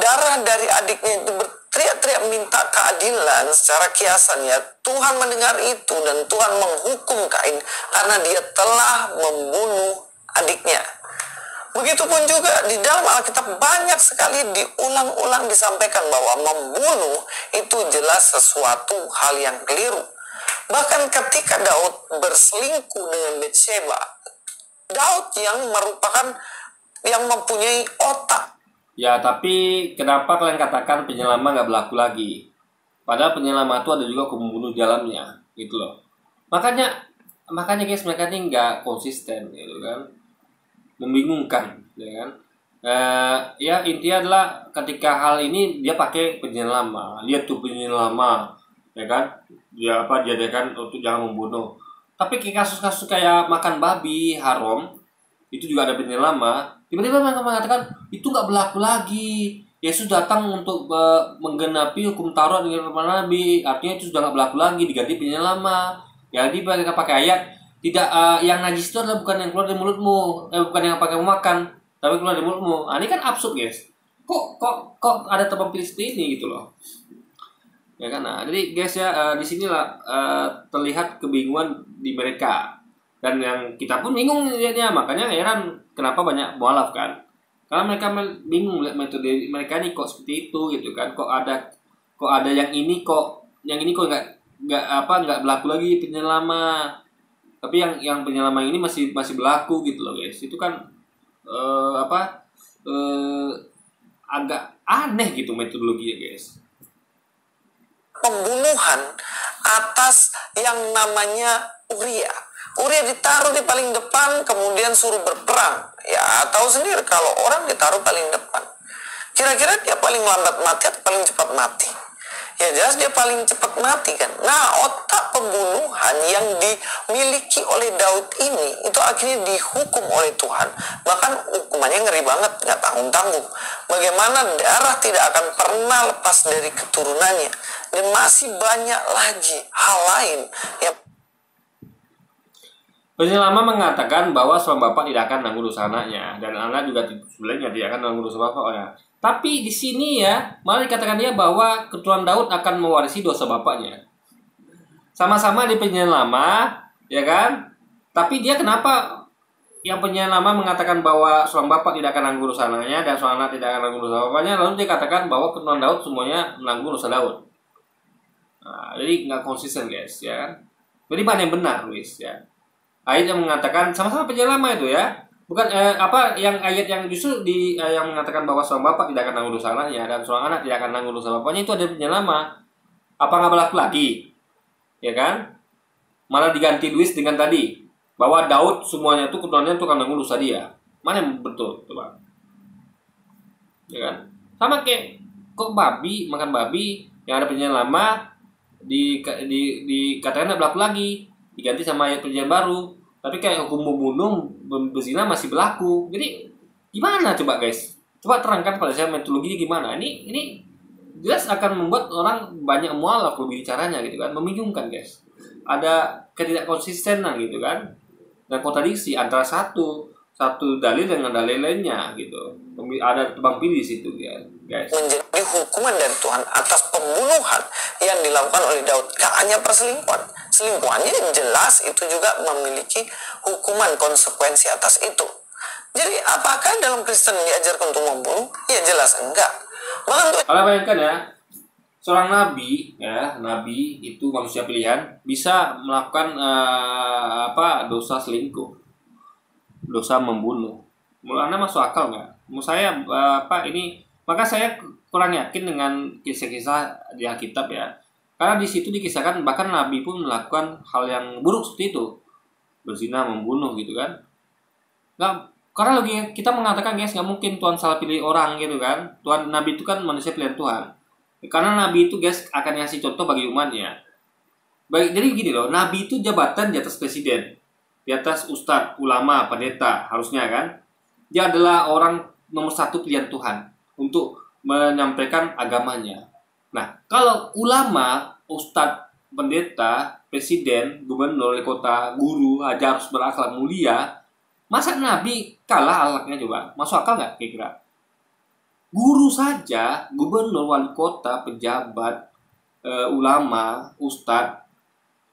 darah dari adiknya itu berteriak-teriak minta keadilan secara kiasan ya. Tuhan mendengar itu dan Tuhan menghukum Kain karena dia telah membunuh adiknya. Begitupun juga di dalam Alkitab banyak sekali diulang-ulang disampaikan bahwa membunuh itu jelas sesuatu hal yang keliru. Bahkan ketika Daud berselingkuh dengan Betsheba, Daud yang mempunyai otak. Ya, tapi kenapa kalian katakan perjanjian lama nggak berlaku lagi? Padahal perjanjian lama itu ada juga hukum membunuh di dalamnya, gitu loh. Makanya guys, mereka ini nggak konsisten, gitu kan? Membingungkan, ya kan? Ya intinya adalah ketika hal ini dia pakai perjanjian lama, lihat tuh perjanjian lama, ya kan? Dia diadakan untuk jangan membunuh. Tapi kasus-kasus kayak makan babi haram itu juga ada perjanjian lama. Tiba-tiba mereka mengatakan itu nggak berlaku lagi. Yesus datang untuk menggenapi hukum Taurat dengan para nabi. Artinya itu sudah nggak berlaku lagi, diganti perjanjian lama. Jadi mereka pakai ayat tidak yang najis itu adalah bukan yang keluar dari mulutmu, bukan yang pakai makan, tapi keluar dari mulutmu. Nah, ini kan absurd, guys. Kok ada tebang pilih seperti ini gitu loh. Ya kan. Nah, jadi guys ya, di sinilah terlihat kebingungan di mereka. Dan yang kita pun bingung lihatnya, makanya heran kenapa banyak mualaf kan. Karena mereka bingung lihat metode mereka ini kok seperti itu gitu kan. Kok ada yang ini kok nggak berlaku lagi penyelama. Tapi yang penyelama ini masih berlaku gitu loh, guys. Itu kan agak aneh gitu metodologinya, guys. Pembunuhan atas yang namanya Uria. Uria ditaruh di paling depan, kemudian suruh berperang. Ya, tahu sendiri kalau orang ditaruh paling depan, kira-kira dia paling lambat mati atau paling cepat mati? Ya jelas dia paling cepat mati kan. Nah, otak pembunuhan yang dimiliki oleh Daud ini itu akhirnya dihukum oleh Tuhan. Bahkan hukumannya ngeri banget, nggak tanggung-tanggung. Bagaimana darah tidak akan pernah lepas dari keturunannya. Dan masih banyak lagi hal lain yang Penyelama mengatakan bahwa seorang bapak tidak akan menanggung dosa anaknya, dan anak juga sebenarnya tidak akan menanggung dosa bapaknya. Tapi di sini ya, malah dikatakan dia bahwa keturunan Daud akan mewarisi dosa bapaknya. Sama-sama di penyelama, ya kan? Tapi dia kenapa yang penyelama mengatakan bahwa seorang bapak tidak akan menanggung dosa anaknya dan seorang anak tidak akan menanggung dosa bapaknya, lalu dia katakan bahwa keturunan Daud semuanya menanggung dosa Daud. Nah, jadi nggak konsisten, guys, ya kan? Jadi mana yang benar, Luis, ya? Ayat yang mengatakan sama-sama penyelama itu ya, bukan ayat yang justru yang mengatakan bahwa seorang bapak tidak akan menanggung dosa anaknya dan seorang anak tidak akan menanggung dosa bapaknya, itu ada penyelama. Apa nggak berlaku lagi, ya kan? Malah diganti Luis dengan tadi bahwa Daud semuanya itu keturunannya itu akan menanggung dosa dia. Mana yang betul, coba? Ya kan? Sama kayak kok babi makan babi yang ada penyelama dikatakan nggak berlaku lagi, diganti sama ayat perjanjian baru. Tapi kayak hukum membunuh, berzina masih berlaku. Jadi gimana coba, guys? Coba terangkan pada saya metodologinya gimana. Ini jelas akan membuat orang banyak mualaf kalau bicaranya gitu kan, membingungkan, guys. Ada ketidakkonsistenan gitu kan, dan kontradiksi antara satu dalil dengan dalil lainnya gitu. Ada tebang pilih di situ ya, guys. Menjadi hukuman dari Tuhan atas pembunuhan yang dilakukan oleh Daud. Gak hanya perselingkuhan. Selingkuhannya jelas itu juga memiliki hukuman konsekuensi atas itu. Jadi apakah dalam Kristen diajarkan untuk membunuh? Ya jelas enggak. Kalau bayangkan ya, seorang nabi itu manusia pilihan bisa melakukan dosa selingkuh, dosa membunuh. Menurut Anda masuk akal nggak? Menurut saya maka saya kurang yakin dengan kisah-kisah di Alkitab ya. Karena di situ dikisahkan bahkan Nabi pun melakukan hal yang buruk seperti itu, berzina, membunuh gitu kan. Karena lagi kita mengatakan, guys, nggak mungkin Tuhan salah pilih orang gitu kan. Nabi itu kan manusia pilihan Tuhan. Karena Nabi itu, guys, akan ngasih contoh bagi umatnya. Jadi gini loh, Nabi itu jabatan di atas presiden, di atas ustadz, ulama, pendeta harusnya kan. Dia adalah orang nomor satu pilihan Tuhan untuk menyampaikan agamanya. Nah, kalau ulama, ustadz, pendeta, presiden, gubernur, wali kota, guru, aja harus berakhlak mulia, masa Nabi kalah akhlaknya coba? Masuk akal nggak kira-kira? Guru saja, gubernur, wali kota, pejabat, ulama, ustadz,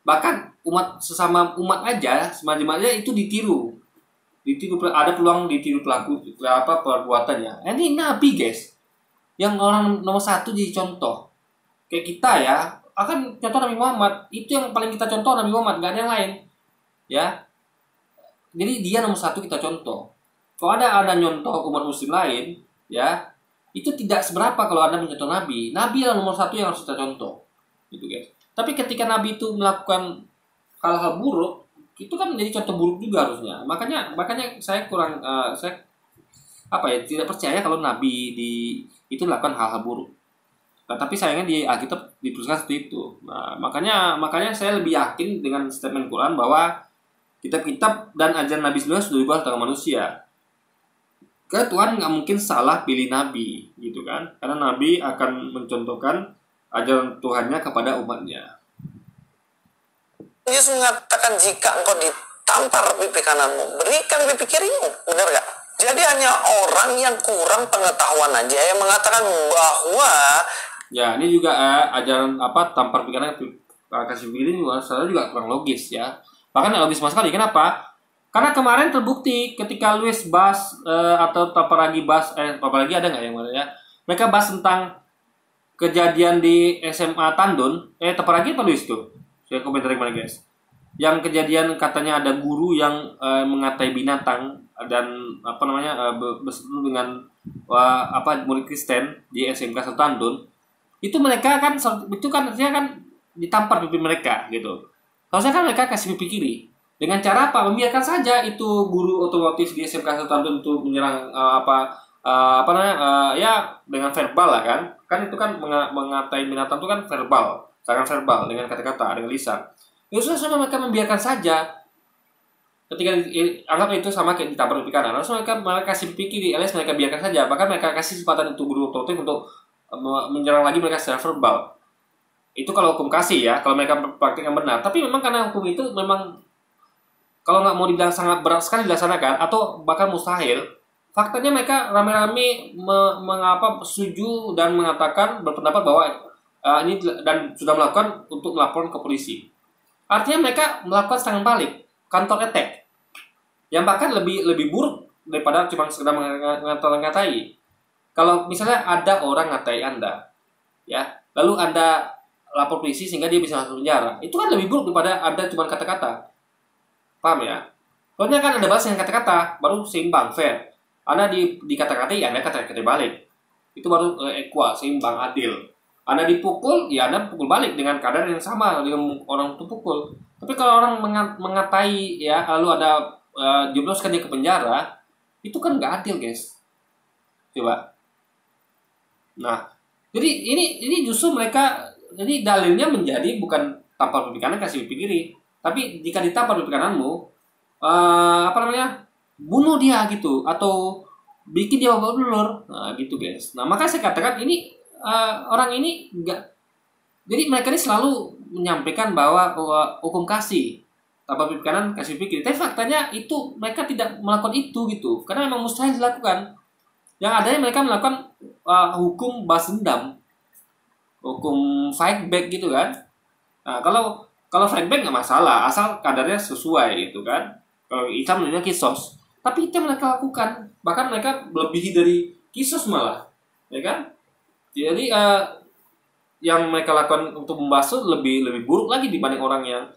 bahkan sesama umat aja, semacam aja itu ditiru, ada peluang ditiru perbuatannya. Ini Nabi, guys, yang orang nomor satu jadi contoh. Kayak kita ya, akan contoh Nabi Muhammad. Itu yang paling kita contoh Nabi Muhammad, gak ada yang lain. Ya. Jadi dia nomor satu kita contoh. Kalau ada nyontoh umat muslim lain, ya, itu tidak seberapa kalau Anda mencontoh Nabi. Nabi adalah nomor satu yang harus kita contoh. Gitu, guys. Tapi ketika Nabi itu melakukan hal-hal buruk, itu kan menjadi contoh buruk juga harusnya. Makanya saya kurang tidak percaya kalau Nabi itu melakukan hal-hal buruk. Nah, tapi sayangnya di Alkitab dituliskan seperti itu. Nah, makanya saya lebih yakin dengan statement Quran bahwa kitab-kitab dan ajaran Nabi sebelumnya sudah diubah tangan manusia. Karena Tuhan nggak mungkin salah pilih Nabi, gitu kan? Karena Nabi akan mencontohkan ajaran Tuhannya kepada umatnya. Yesus mengatakan jika engkau tampar pipi kananmu, berikan pipi kirimu. Benar gak? Jadi hanya orang yang kurang pengetahuan aja yang mengatakan bahwa ya ini juga ajaran tampar pipi kanan kasih pipi kiri juga kurang logis ya. Bahkan logis sama sekali. Kenapa? Karena kemarin terbukti ketika Luis bahas atau apalagi ada nggak yang mana ya? Mereka bahas tentang kejadian di SMA Tandun. Tapalagi apa Luis tuh? Saya komentar gimana guys? Yang kejadian katanya ada guru yang mengatai binatang dan berseru dengan murid Kristen di SMK Tandun. Itu mereka kan artinya kan ditampar pipi mereka gitu. Harusnya kan mereka kasih pipi kiri. Dengan cara apa? Membiarkan saja itu guru otomotif di SMK Tandun untuk menyerang dengan verbal lah kan. Kan itu kan mengatai binatang itu kan verbal, sangat verbal dengan kata-kata, dengan lisan. Ya sudah mereka membiarkan saja. Ketika anggap itu sama kayak ditampar pipi kanan, langsung mereka kasih pipi kiri, alias mereka biarkan saja. Bahkan mereka kasih kesempatan untuk guru otomotif untuk menyerang lagi mereka secara verbal. Itu kalau hukum kasih ya, kalau mereka praktikkan benar. Tapi memang karena hukum itu memang kalau nggak mau dibilang sangat berat sekali dilaksanakan atau bahkan mustahil, faktanya mereka rame-rame setuju dan mengatakan berpendapat bahwa ini dan sudah melakukan untuk melaporkan ke polisi. Artinya mereka melakukan serangan balik, counter attack, yang bahkan lebih buruk daripada cuma sekedar ngatai. Kalau misalnya ada orang ngatai Anda, ya, lalu Anda lapor polisi sehingga dia bisa masuk penjara, itu kan lebih buruk daripada Anda cuma kata-kata. Paham ya? Soalnya kan Anda balas dengan kata-kata, baru seimbang, fair. Anda dikata-katai, ya Anda kata-kata balik. Itu baru equal, seimbang, adil. Anda dipukul, ya Anda pukul balik dengan kadar yang sama dengan orang itu pukul. Tapi kalau orang mengatai ya, lalu ada jebloskan dia ke penjara, itu kan nggak adil, guys. Coba. Nah, jadi ini justru mereka, jadi dalilnya menjadi bukan tampar pipi kanan kasih pipi kiri, tapi jika ditampar pipi kananmu, bunuh dia gitu, atau bikin dia babak belur, nah gitu guys. Nah maka saya katakan ini orang ini enggak, jadi mereka ini selalu menyampaikan bahwa hukum kasih tampar pipi kanan kasih pipi kiri, tapi faktanya itu mereka tidak melakukan itu gitu, karena memang mustahil dilakukan. Yang adanya mereka melakukan hukum balas dendam, hukum fight back gitu kan. Nah kalau fight back nggak masalah, asal kadarnya sesuai gitu kan. Kalau Islam namanya kisos, tapi itu yang mereka lakukan, bahkan mereka melebihi dari kisos malah, ya kan? Jadi yang mereka lakukan untuk membasuh lebih buruk lagi dibanding orang yang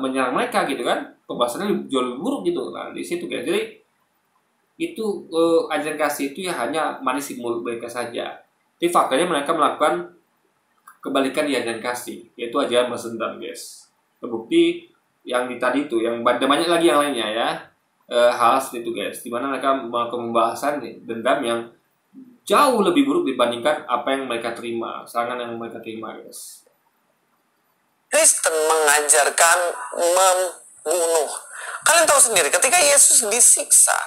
menyerang mereka gitu kan. Pembahasannya jauh lebih buruk gitu. Nah di situ guys, jadi itu ajaran kasih itu ya hanya manis di mulut mereka saja. Tapi faktanya mereka melakukan kebalikan di ajaran kasih, yaitu ajaran balas dendam guys. Terbukti yang di tadi itu, yang banyak lagi yang lainnya ya, hal seperti itu guys, dimana mereka melakukan pembahasan dendam yang jauh lebih buruk dibandingkan apa yang mereka terima, serangan yang mereka terima guys. Kristen mengajarkan membunuh. Kalian tahu sendiri, ketika Yesus disiksa,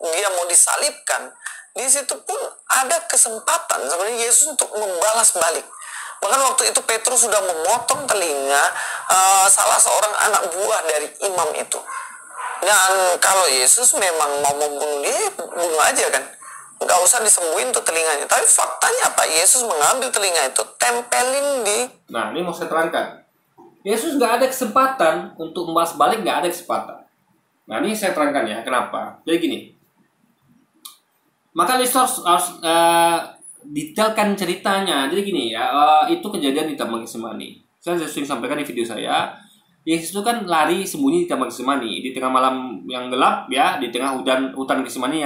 dia mau disalibkan, di situ pun ada kesempatan sebenarnya Yesus untuk membalas balik. Bahkan waktu itu Petrus sudah memotong telinga salah seorang anak buah dari imam itu. Dan kalau Yesus memang mau membunuh dia, bunuh aja kan. Nggak usah disembuhin tuh telinganya. Tapi faktanya apa? Yesus mengambil telinga itu, tempelin di... Nah, ini mau saya terangkan. Yesus nggak ada kesempatan untuk membalas balik, nggak ada kesempatan. Nah, ini saya terangkan ya, kenapa. Jadi gini. Maka Yesus harus detailkan ceritanya. Jadi gini ya, itu kejadian di Taman Getsemani. Saya sering sampaikan di video saya. Yesus itu kan lari sembunyi di Taman Getsemani, di tengah malam yang gelap ya, di tengah hutan Getsemani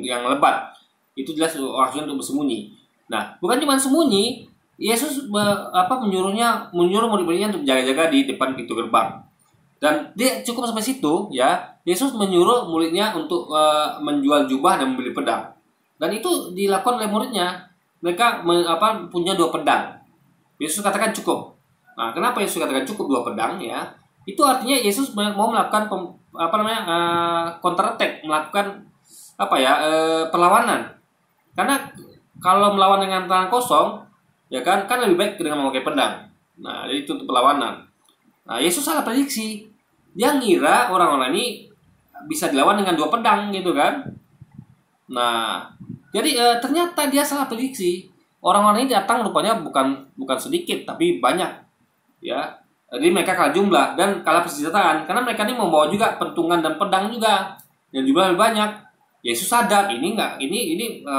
yang lebat. Itu jelas waktunya untuk bersembunyi. Nah, bukan cuma sembunyi, Yesus menyuruh murid-muridnya untuk jaga-jaga di depan pintu gerbang. Dan dia cukup sampai situ ya. Yesus menyuruh muridnya untuk menjual jubah dan membeli pedang. Dan itu dilakukan oleh muridnya. Mereka punya 2 pedang. Yesus katakan cukup. Nah, kenapa Yesus katakan cukup 2 pedang ya? Itu artinya Yesus mau melakukan counter attack, melakukan perlawanan. Karena kalau melawan dengan tangan kosong, ya kan lebih baik dengan memakai pedang. Nah, jadi itu untuk perlawanan. Nah, Yesus salah prediksi. dia ngira orang-orang ini bisa dilawan dengan 2 pedang gitu kan. Nah, jadi ternyata dia salah prediksi. Orang-orang ini datang rupanya bukan sedikit tapi banyak, ya. Jadi mereka kalah jumlah dan kalah persenjataan karena mereka ini membawa juga pentungan dan pedang juga yang jumlah lebih banyak. Yesus sadar ini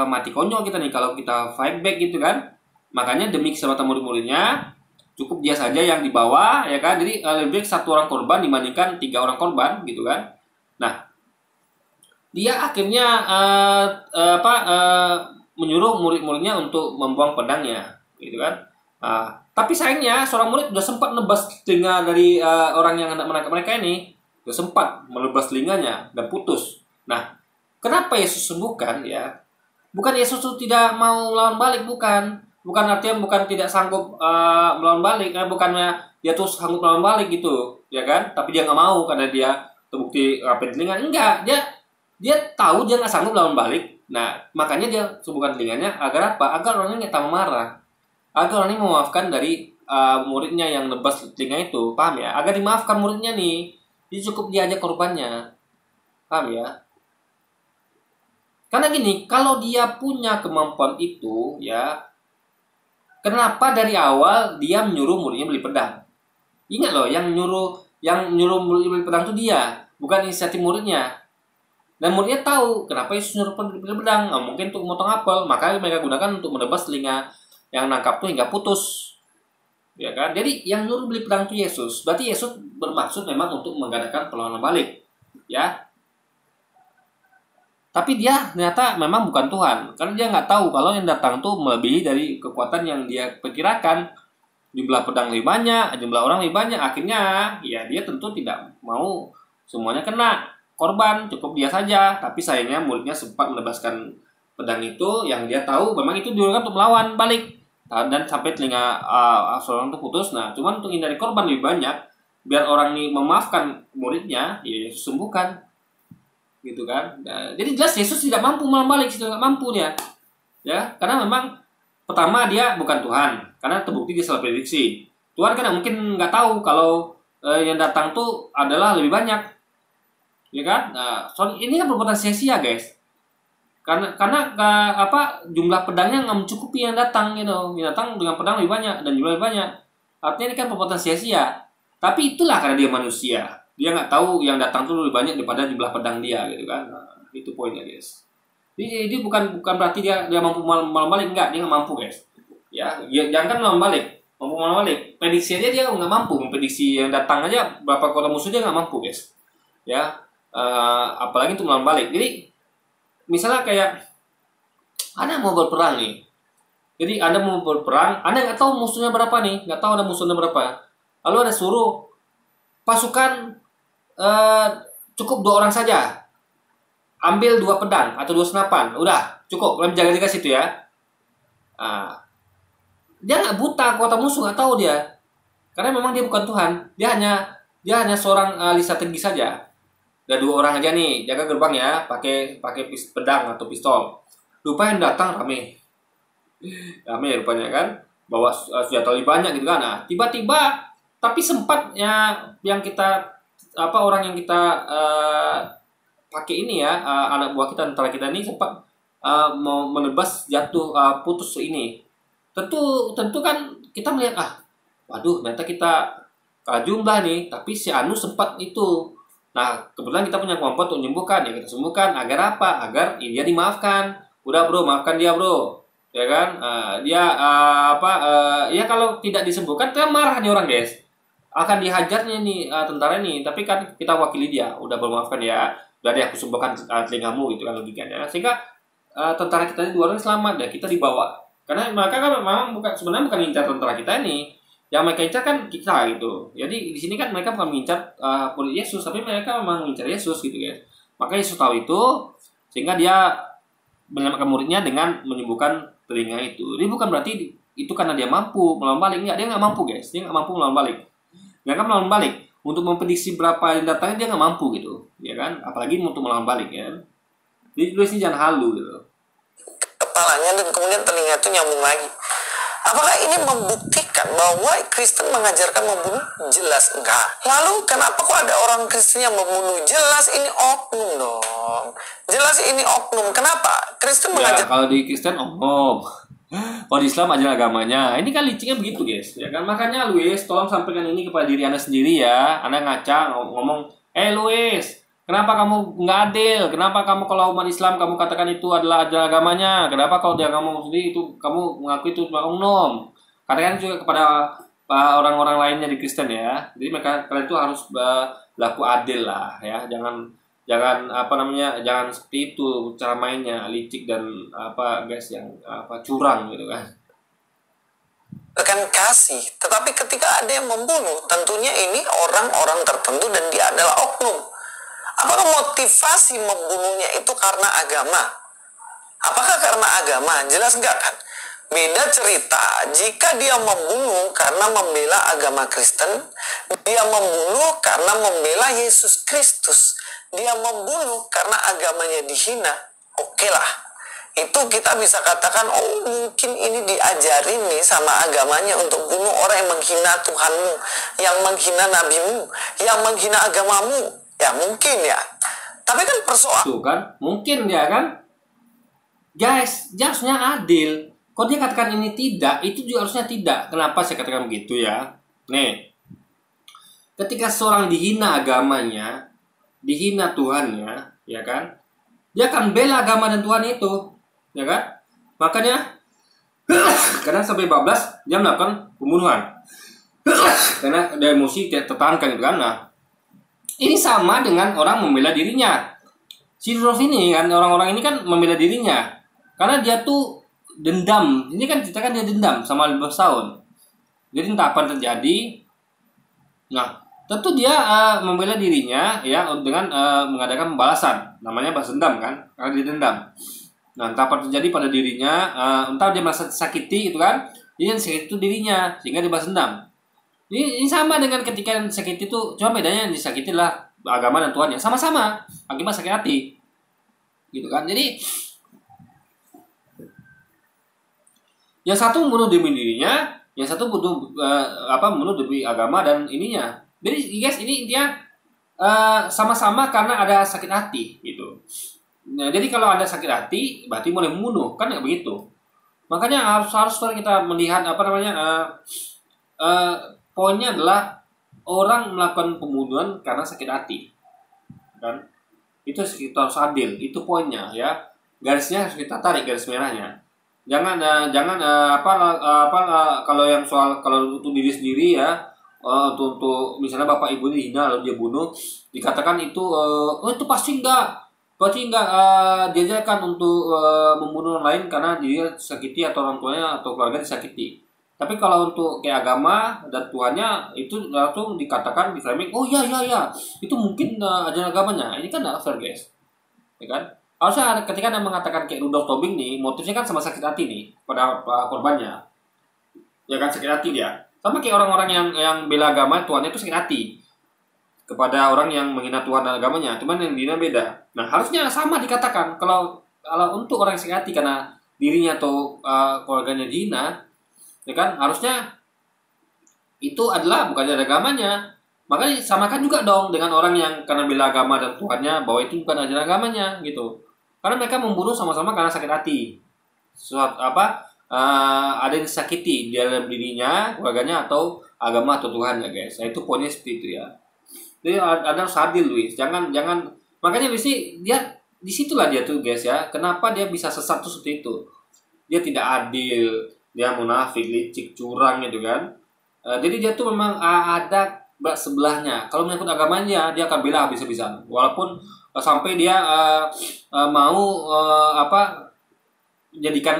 mati konyol kita nih kalau kita fight back gitu kan. Makanya demi keselamatan murid-muridnya cukup dia saja yang dibawa, ya kan. Jadi lebih baik 1 orang korban dibandingkan 3 orang korban gitu kan. Nah, dia akhirnya menyuruh murid-muridnya untuk membuang pedangnya gitu kan. Tapi sayangnya seorang murid sudah sempat nebas telinga dari orang yang hendak menangkap mereka ini. Sudah sempat melebas telinganya dan putus. Nah, kenapa Yesus sembuhkan ya? Bukan Yesus itu tidak mau melawan balik, bukan. Bukan artinya bukan tidak sanggup melawan balik, bukannya dia tuh sanggup melawan balik gitu, ya kan? Tapi dia nggak mau karena dia terbukti rapi telinga. Enggak, dia tahu dia nggak sanggup melawan balik. Nah, makanya dia sembuhkan telinganya agar apa? Agar orangnya nggak tambah marah. Agar orang ini memaafkan dari muridnya yang nebas telinga itu, paham ya? Agar dimaafkan muridnya nih, jadi cukup dia aja korbannya, paham ya? Karena gini, kalau dia punya kemampuan itu, ya, kenapa dari awal dia menyuruh muridnya beli pedang? Ingat loh, yang nyuruh muridnya beli pedang itu dia, bukan inisiatif muridnya. Dan muridnya tahu kenapa Yesus nyuruh beli pedang, mungkin untuk memotong apel, maka mereka gunakan untuk menebas telinga yang nangkap tuh hingga putus, ya kan? Jadi yang nyuruh beli pedang itu Yesus. Berarti Yesus bermaksud memang untuk mengadakan perlawanan balik, ya. Tapi dia ternyata memang bukan Tuhan, karena dia nggak tahu kalau yang datang tuh melebihi dari kekuatan yang dia perkirakan. Jumlah pedang lebih banyak, jumlah orang lebih banyak. Akhirnya, ya dia tentu tidak mau semuanya kena korban, cukup dia saja. Tapi sayangnya muridnya sempat menebaskan pedang itu yang dia tahu memang itu digunakan untuk melawan balik. Dan sampai telinga seorang itu putus. Nah, cuman untuk hindari korban lebih banyak, biar orang ini memaafkan muridnya, ya Yesus sembuhkan, gitu kan. Nah, jadi jelas Yesus tidak mampu melawan balik, tidak mampu dia, ya, karena memang pertama dia bukan Tuhan, karena terbukti dia salah prediksi. Tuhan kan mungkin nggak tahu kalau yang datang tuh adalah lebih banyak, ya kan. Nah, soal ini kan perbuatan sia-sia, guys. Karena jumlah pedangnya nggak mencukupi yang datang gitu. Yang datang dengan pedang lebih banyak dan jumlah lebih banyak. Artinya ini kan perbuatan sia-sia. Tapi itulah karena dia manusia. Dia nggak tahu yang datang tuh lebih banyak daripada jumlah pedang dia gitu kan. Nah, itu poinnya, guys. Jadi bukan berarti dia mampu melawan balik, enggak, dia nggak mampu, guys. Ya, jangan kan melawan balik. Mampu melawan balik. Prediksi dia nggak mampu. Prediksi yang datang aja berapa kota musuh dia nggak mampu, guys. Ya, apalagi untuk melawan balik. Jadi misalnya kayak Anda mau berperang nih. Jadi Anda mau berperang, Anda nggak tahu musuhnya berapa nih, nggak tahu ada musuhnya berapa. Lalu Anda suruh pasukan cukup 2 orang saja, ambil 2 pedang atau 2 senapan, udah cukup, kalian jaga-jaga situ ya. Dia nggak buta kuota musuh, nggak tahu dia, karena memang dia bukan Tuhan. Dia hanya seorang ahli strategi saja. Ada 2 orang aja nih, jaga gerbang ya, pakai pedang atau pistol. Rupanya datang rame rupanya kan, bawa senjata lebih banyak gitu kan. Nah, tiba-tiba tapi sempat ya yang kita orang yang kita pakai ini ya, anak buah kita, tentara kita ini sempat mau menebas jatuh putus ini. Tentu kan kita melihat waduh, ternyata kita kalah jumlah nih, tapi si Anu sempat itu. Nah, kebetulan kita punya kemampuan untuk menyembuhkan, ya kita sembuhkan. Agar apa? Agar dia dimaafkan. Udah bro, maafkan dia bro, ya kan. Ya kalau tidak disembuhkan, dia marah nih orang, guys. Akan dihajarnya nih tentara ini. Tapi kan kita wakili dia. Udah bermaafkan ya. Udah deh, aku sembuhkan telingamu gitu kan logikanya. Sehingga tentara kita ini 2 orang selamat, dan kita dibawa. Karena mereka kan memang sebenarnya bukan incar tentara kita ini. Yang mereka incar kan kita gitu. Jadi di sini kan mereka bukan mengincar murid Yesus, tapi mereka memang mengincar Yesus gitu, guys. Maka Yesus tahu itu, sehingga dia menyelamatkan muridnya dengan menyembuhkan telinga itu. Ini bukan berarti itu karena dia mampu melawan balik. Enggak, dia nggak mampu, guys. Dia nggak mampu melawan balik. Dia kan melawan balik. Untuk memprediksi berapa yang datangnya dia nggak mampu gitu, ya kan. Apalagi untuk melawan balik, ya. Jadi tulis ini jangan halu gitu. Kepalanya dan kemudian telinga itu nyambung lagi. Apakah ini membuktikan bahwa Kristen mengajarkan membunuh? Jelas enggak. Lalu kenapa kok ada orang Kristen yang membunuh? Jelas ini oknum dong. Jelas ini oknum. Kenapa? Kristen Ya, kalau di Kristen omong. Kalau di Islam ajaran agamanya. Ini kan liciknya begitu, guys. Ya kan, makanya Luis, tolong sampaikan ini kepada diri Anda sendiri ya. Anda ngaca ngomong, Luis, kenapa kamu nggak adil? Kenapa kamu kalau umat Islam kamu katakan itu adalah ajaran agamanya? Kenapa kalau dia ngomong sendiri itu kamu mengaku itu cuma oknum? Katakan juga kepada orang-orang lainnya di Kristen ya. Jadi mereka kalian itu harus berlaku adil lah ya. Jangan seperti itu cara mainnya licik dan guys yang curang gitu kan. Akan kasih, tetapi ketika ada yang membunuh, tentunya ini orang-orang tertentu dan dia adalah oknum. Apakah motivasi membunuhnya itu karena agama? Apakah karena agama? Jelas enggak kan? Beda cerita jika dia membunuh karena membela agama Kristen, dia membunuh karena membela Yesus Kristus, dia membunuh karena agamanya dihina, oke lah. Itu kita bisa katakan, oh mungkin ini diajarin nih sama agamanya untuk bunuh orang yang menghina Tuhanmu, yang menghina nabimu, yang menghina agamamu. Ya mungkin ya. Tapi kan persoalan tuh kan, mungkin ya kan. Guys, dia harusnya adil. Kalau dia katakan ini tidak, itu juga harusnya tidak. Kenapa saya katakan begitu ya? Nih, ketika seorang dihina agamanya, dihina Tuhannya, ya kan? Dia akan bela agama dan Tuhan itu, ya kan? Makanya, karena sampai 14 dia melakukan pembunuhan. Karena ada emosi tertahankan gitu kan? Nah, ini sama dengan orang membela dirinya. Si Rudolf ini kan, orang-orang ini kan membela dirinya. Karena dia tuh dendam. Ini kan kita kan dia dendam sama 15 tahun. Jadi entah apa yang terjadi. Nah, tentu dia membela dirinya ya dengan mengadakan pembalasan. Namanya balas dendam kan, karena dia dendam. Nah, entah apa terjadi pada dirinya, entah dia merasa sakiti gitu kan. Dia sakit itu dirinya sehingga dia balas dendam. Ini sama dengan ketika yang sakit itu, cuma bedanya yang disakiti lah agama dan Tuhannya. Sama-sama, akibat sakit hati. Gitu kan. Jadi yang satu membunuh demi dirinya, yang satu membunuh demi agama dan ininya. Jadi guys, ini intinya sama-sama karena ada sakit hati gitu. Nah, jadi kalau ada sakit hati, berarti boleh membunuh, kan nggak begitu. Makanya harus kita melihat poinnya adalah orang melakukan pembunuhan karena sakit hati, kan? Itu kita harus adil, itu poinnya ya. Garisnya harus kita tarik, garis merahnya. Jangan kalau yang soal kalau untuk diri sendiri ya, untuk misalnya bapak ibu dihina lalu dia bunuh, dikatakan itu itu pasti enggak diajarkan untuk membunuh orang lain karena dia sakiti atau orang tuanya atau keluarga disakiti. Tapi kalau untuk kayak agama dan Tuhannya itu langsung dikatakan di framing, oh iya itu mungkin ajaran agamanya. Ini kan nggak fair guys, ya kan? Harusnya ketika Anda mengatakan kayak Rudolf Tobing nih, motifnya kan sama sakit hati nih pada korbannya, ya kan, sakit hati dia. Sama kayak orang-orang yang bela agama Tuhannya itu sakit hati kepada orang yang menghina Tuhan dan agamanya, cuman yang dihina beda. Nah harusnya sama dikatakan kalau untuk orang yang sakit hati karena dirinya atau keluarganya dihina, ya kan, harusnya itu adalah bukan dari agamanya. Makanya samakan juga dong dengan orang yang karena bela agama dan Tuhannya bahwa itu bukan ajaran agamanya gitu. Karena mereka membunuh sama-sama karena sakit hati. Ada yang disakiti di dalam dirinya, keluarganya atau agama atau Tuhannya guys. Nah, itu poinnya seperti itu ya. Jadi ada harus adil Luis. Jangan makanya dia disitulah dia tuh guys ya. Kenapa dia bisa sesat tuh seperti itu? Dia tidak adil, dia munafik, licik, curang gitu kan. Jadi dia tuh memang ada sebelahnya. Kalau menyangkut agamanya dia akan bela habis-habisan. Walaupun sampai dia mau jadikan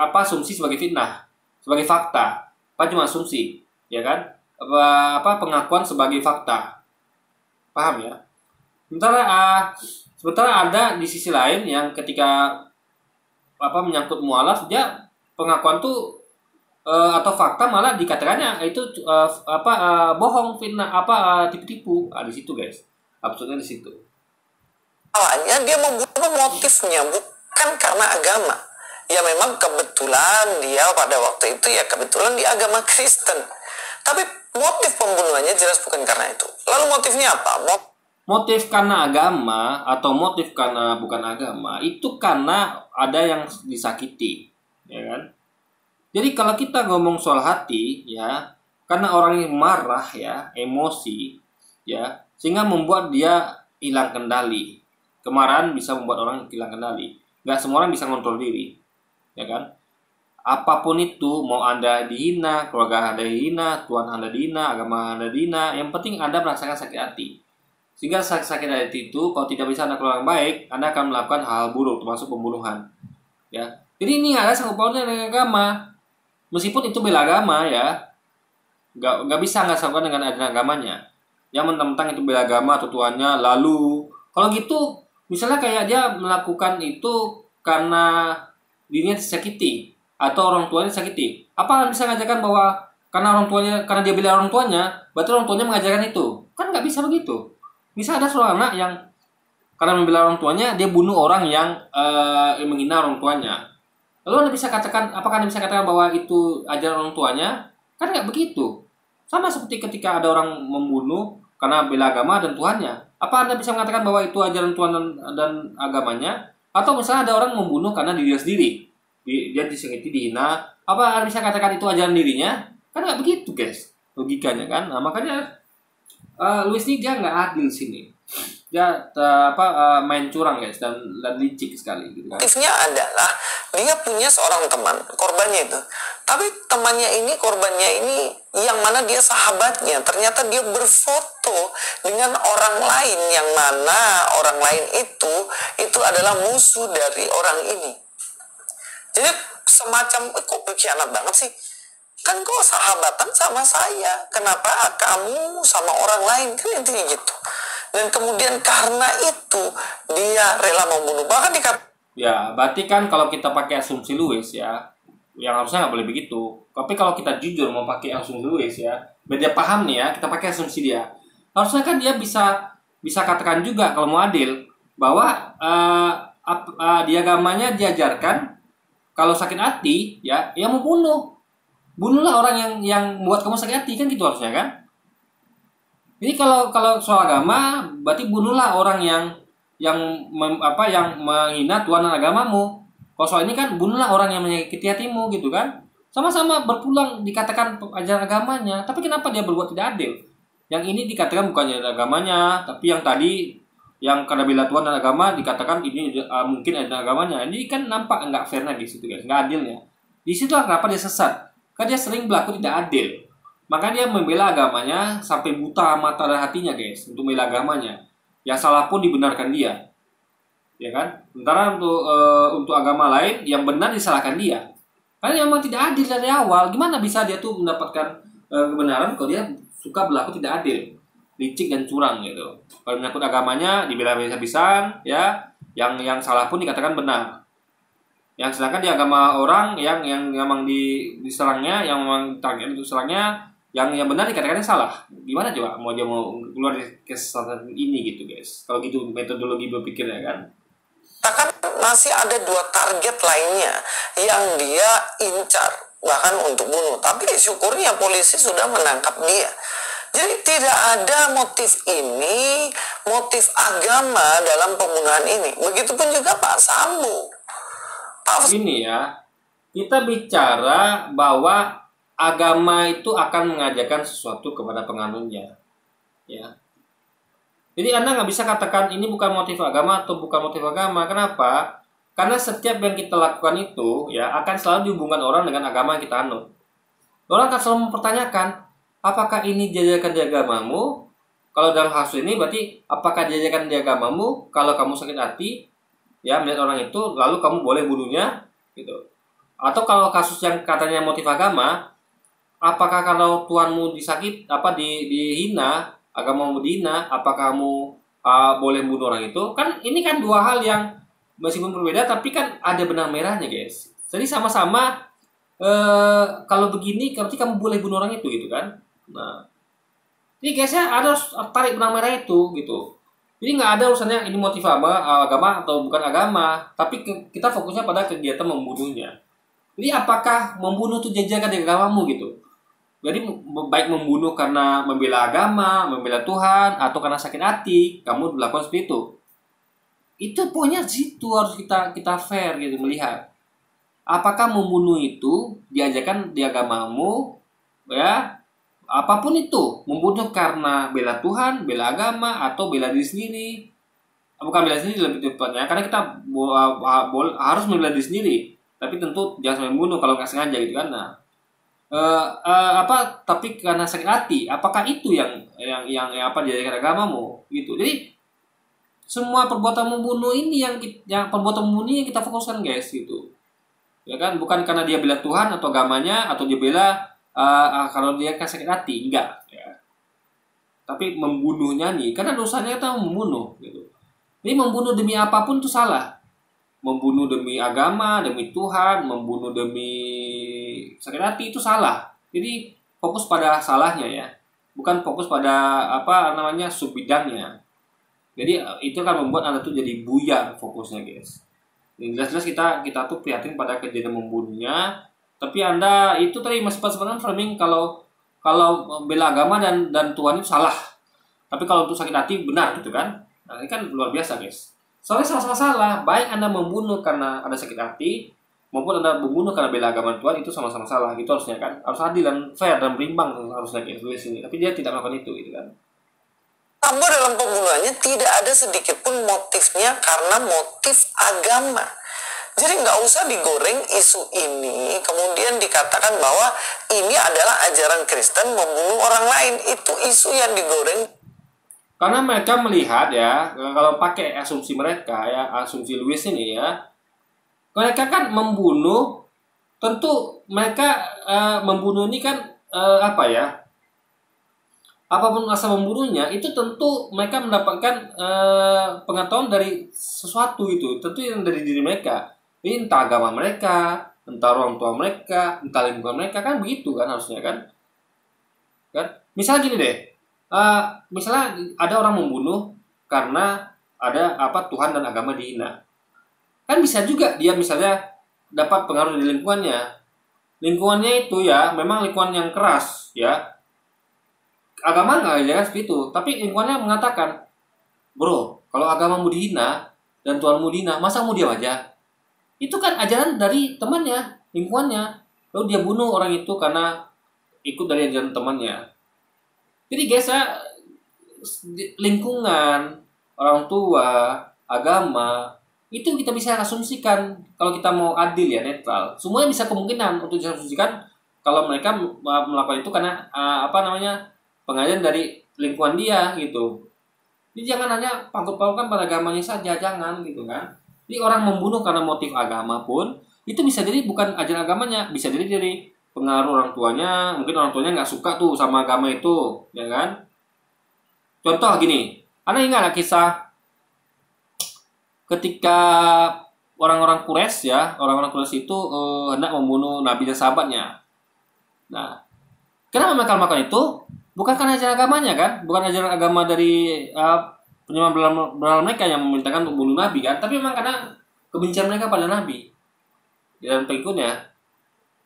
asumsi sebagai fitnah, sebagai fakta. Cuma asumsi, ya kan? Pengakuan sebagai fakta. Paham ya? Sementara ada di sisi lain yang ketika menyangkut mualaf, dia pengakuan tuh atau fakta malah dikatakannya itu bohong, fitnah, tipu-tipu. Di situ guys, absurdnya di situ. Awalnya dia membunuh motifnya bukan karena agama. Ya memang kebetulan dia pada waktu itu ya kebetulan di agama Kristen. Tapi motif pembunuhannya jelas bukan karena itu. Lalu motifnya apa? Motif karena agama atau motif karena bukan agama itu karena ada yang disakiti, ya kan? Jadi kalau kita ngomong soal hati, ya, karena orang yang marah, ya, emosi, ya, sehingga membuat dia hilang kendali. Kemarahan bisa membuat orang hilang kendali. Gak semua orang bisa kontrol diri, ya kan? Apapun itu, mau Anda dihina, keluarga Anda dihina, Tuhan Anda dihina, agama Anda dihina, yang penting Anda merasakan sakit hati. Sehingga sakit hati itu, kalau tidak bisa Anda keluar yang baik, Anda akan melakukan hal buruk, termasuk pembunuhan. Ya, jadi ini nggak ada sangkut pautnya dengan agama. Meskipun itu bela agama, ya, nggak bisa nggak sangkut dengan ajaran agamanya. Yang mentang-mentang itu bela agama atau Tuhannya, lalu kalau gitu, misalnya kayak dia melakukan itu karena dirinya disakiti atau orang tuanya disakiti. Apa bisa ngajarkan bahwa karena orang tuanya, karena dia bela orang tuanya, berarti orang tuanya mengajarkan itu? Kan nggak bisa begitu. Misal ada seorang anak yang karena membela orang tuanya, dia bunuh orang yang menghina orang tuanya. Lalu Anda bisa katakan, apakah Anda bisa katakan bahwa itu ajaran orang tuanya? Kan nggak begitu. Sama seperti ketika ada orang membunuh karena bela agama dan Tuhannya. Apa Anda bisa mengatakan bahwa itu ajaran Tuhan dan agamanya? Atau misalnya ada orang membunuh karena dirinya sendiri. Dia disakiti, dihina. Apa Anda bisa katakan itu ajaran dirinya? Kan nggak begitu, guys. Logikanya kan. Nah, makanya Luis ini dia nggak adil sini. Dia main curang, guys, dan licik sekali gitu kan. Motifnya adalah dia punya seorang teman, korbannya itu. Tapi temannya ini, korbannya ini yang mana dia sahabatnya. Ternyata dia berfoto dengan orang lain yang mana orang lain itu adalah musuh dari orang ini. Jadi semacam kok berkhianat banget sih. Kan kau sahabatan sama saya, kenapa kamu sama orang lain, kan intinya gitu. Dan kemudian karena itu dia rela membunuh, bahkan ya, berarti kan kalau kita pakai asumsi Lewis, ya, yang harusnya nggak boleh begitu. Tapi kalau kita jujur mau pakai asumsi Lewis, ya, biar dia paham nih, ya, kita pakai asumsi dia. Harusnya kan dia bisa katakan juga kalau mau adil bahwa di agamanya diajarkan kalau sakit hati, ya mau bunuhlah orang yang buat kamu sakit hati, kan gitu harusnya kan. Jadi kalau soal agama berarti bunuhlah orang yang menghina Tuhan dan agamamu. Kalau soal ini kan bunuhlah orang yang menyakiti hatimu gitu kan. Sama-sama berpulang dikatakan ajaran agamanya, tapi kenapa dia berbuat tidak adil? Yang ini dikatakan bukannya agamanya, tapi yang tadi yang karena bela Tuhan dan agama dikatakan ini mungkin ajaran agamanya. Ini kan nampak nggak fairnya di situ, guys, nggak adilnya. Di situ kenapa dia sesat? Karena dia sering berlaku tidak adil. Maka dia membela agamanya sampai buta mata dan hatinya, guys, untuk membela agamanya. Yang salah pun dibenarkan dia. Ya kan? Sementara untuk agama lain yang benar disalahkan dia. Karena memang tidak adil dari awal. Gimana bisa dia tuh mendapatkan kebenaran kalau dia suka berlaku tidak adil, licik dan curang gitu. Kalau menyangkut agamanya dibela habis-habisan, ya. Yang salah pun dikatakan benar. Yang sedangkan di agama orang yang memang diserangnya, yang memang target itu serangnya, yang benar dikatakannya salah. Gimana coba mau keluar dari kesalahan ini gitu, guys? Kalau gitu metodologi berpikirnya kan. Bahkan masih ada 2 target lainnya yang dia incar bahkan untuk bunuh. Tapi syukurnya polisi sudah menangkap dia. Jadi tidak ada motif agama dalam pembunuhan ini. Begitupun juga Pak Sambo. Ini ya, kita bicara bahwa agama itu akan mengajarkan sesuatu kepada penganutnya, ya. Jadi Anda nggak bisa katakan ini bukan motif agama atau bukan motif agama. Kenapa? Karena setiap yang kita lakukan itu, ya, akan selalu dihubungkan orang dengan agama yang kita anut. Orang akan selalu mempertanyakan, apakah ini diajarkan di agamamu? Kalau dalam kasus ini berarti apakah diajarkan di agamamu? Kalau kamu sakit hati, ya, melihat orang itu, lalu kamu boleh bunuhnya, gitu. Atau kalau kasus yang katanya motif agama, apakah kalau Tuhanmu dihina, agamamu dihina, apakah kamu boleh bunuh orang itu? Kan ini kan 2 hal yang meskipun berbeda, tapi kan ada benang merahnya, guys. Jadi sama-sama kalau begini, berarti kamu boleh bunuh orang itu, gitu kan? Nah, ini guys, ya harus tarik benang merah itu, gitu. Jadi nggak ada urusannya ini motif agama atau bukan agama, tapi kita fokusnya pada kegiatan membunuhnya. Jadi apakah membunuh itu jajakan di agamamu gitu? Jadi baik membunuh karena membela agama, membela Tuhan, atau karena sakit hati, kamu melakukan seperti itu. Itu poinnya situ harus kita fair gitu melihat. Apakah membunuh itu diajarkan di agamamu, ya? Apapun itu, membunuh karena bela Tuhan, bela agama, atau bela diri sendiri. Bukan bela diri lebih tepatnya, karena kita harus membela diri sendiri. Tapi tentu jangan sampai membunuh kalau nggak sengaja gitu kan. Nah, tapi karena sakit hati, apakah itu yang diajarkan agamamu gitu. Jadi semua perbuatan membunuh ini yang perbuatan membunuh yang kita fokuskan guys gitu. Ya kan, bukan karena dia bela Tuhan atau agamanya atau dia bela kalau dia sakit hati, enggak ya. Tapi membunuhnya nih, karena dosanya kita membunuh gitu. Ini membunuh demi apapun itu salah. Membunuh demi agama, demi Tuhan, membunuh demi sakit hati itu salah. Jadi fokus pada salahnya ya, bukan fokus pada subbidangnya. Jadi itu kan membuat Anda tuh jadi buyar fokusnya guys. Jelas-jelas kita tuh prihatin pada kejadian membunuhnya. Tapi Anda itu tadi masih sebenarnya framing kalau bela agama dan Tuhan itu salah. Tapi kalau untuk sakit hati benar gitu kan. Nah, ini kan luar biasa guys. Soalnya sama-sama salah. Baik Anda membunuh karena ada sakit hati maupun Anda membunuh karena bela agama Tuhan, itu sama-sama salah. Gitu harusnya kan. Harus adil dan fair dan berimbang harusnya guys di sini. Tapi dia tidak melakukan itu gitu kan. Sambo dalam pembunuhannya tidak ada sedikit pun motifnya karena motif agama. Jadi nggak usah digoreng isu ini, kemudian dikatakan bahwa ini adalah ajaran Kristen membunuh orang lain. Itu isu yang digoreng. Karena mereka melihat ya, kalau pakai asumsi mereka ya, asumsi Lewis ini ya, mereka kan membunuh, tentu mereka membunuh ini kan apapun asal membunuhnya, itu tentu mereka mendapatkan pengetahuan dari sesuatu itu, tentu yang dari diri mereka. Ini entah agama mereka, entah orang tua mereka, entah lingkungan mereka, kan begitu kan harusnya kan? Misalnya gini deh, misalnya ada orang membunuh karena ada Tuhan dan agama dihina. Kan bisa juga dia misalnya dapat pengaruh dari lingkungannya. Lingkungannya itu ya memang lingkungan yang keras ya. Agama nggak ajarkan seperti itu, tapi lingkungannya mengatakan, bro, kalau agamamu dihina dan Tuhanmu dihina, masa mau diam aja? Itu kan ajaran dari temannya, lingkungannya. Lalu dia bunuh orang itu karena ikut dari ajaran temannya. Jadi guys, lingkungan, orang tua, agama, itu kita bisa asumsikan kalau kita mau adil ya, netral. Semuanya bisa kemungkinan untuk diasumsikan kalau mereka melakukan itu karena pengajaran dari lingkungan dia gitu. Jadi jangan hanya pangkut-pangkutkan pada agamanya saja, jangan gitu kan. Jadi orang membunuh karena motif agama pun itu bisa jadi bukan ajaran agamanya, bisa jadi dari pengaruh orang tuanya. Mungkin orang tuanya nggak suka tuh sama agama itu, ya kan? Contoh gini, Anda ingat kisah ketika orang-orang Quraisy ya, orang-orang Quraisy itu hendak membunuh Nabi dan sahabatnya. Nah, kenapa mereka melakukan itu? Bukan karena ajaran agamanya kan, bukan ajaran agama dari penyembah berhala mereka yang memerintahkan untuk bunuh Nabi kan, tapi memang karena kebencian mereka pada Nabi dan pengikutnya.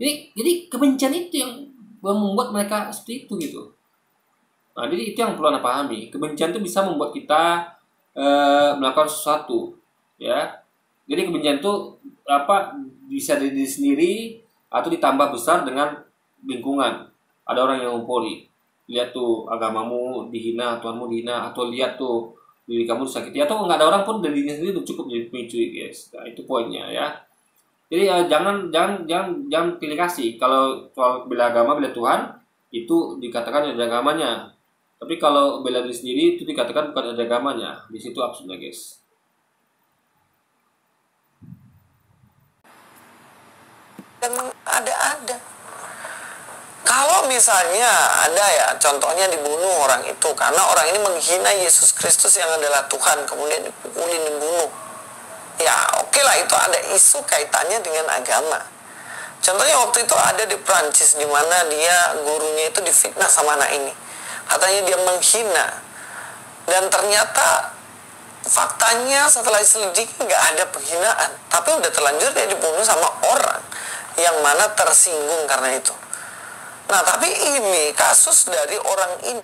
Jadi kebencian itu yang membuat mereka seperti itu gitu. Nah, jadi itu yang perlu Anda pahami. Kebencian itu bisa membuat kita melakukan sesuatu, ya. Jadi kebencian itu bisa dari diri sendiri atau ditambah besar dengan lingkungan. Ada orang yang ngumpuli, lihat tuh agamamu dihina, Tuhanmu dihina, atau lihat tuh diri kamu disakiti, atau nggak ada orang pun dari dirinya sendiri udah cukup jadi pemicu guys. Nah, itu poinnya ya. Jadi jangan pilih kasih. Kalau soal bela agama, bela Tuhan itu dikatakan ada agamanya. Tapi kalau bela diri sendiri itu dikatakan bukan ada agamanya. Di situ absurdnya guys. Dan ada. Kalau misalnya ada ya, contohnya dibunuh orang itu karena orang ini menghina Yesus Kristus yang adalah Tuhan, kemudian dipukulin, dibunuh. Ya oke lah, itu ada isu kaitannya dengan agama. Contohnya waktu itu ada di Prancis, di mana dia gurunya itu difitnah sama anak ini. Katanya dia menghina. Dan ternyata faktanya setelah diselidiki nggak ada penghinaan, tapi udah terlanjur dia dibunuh sama orang yang mana tersinggung karena itu. Nah, tapi ini kasus dari orang ini.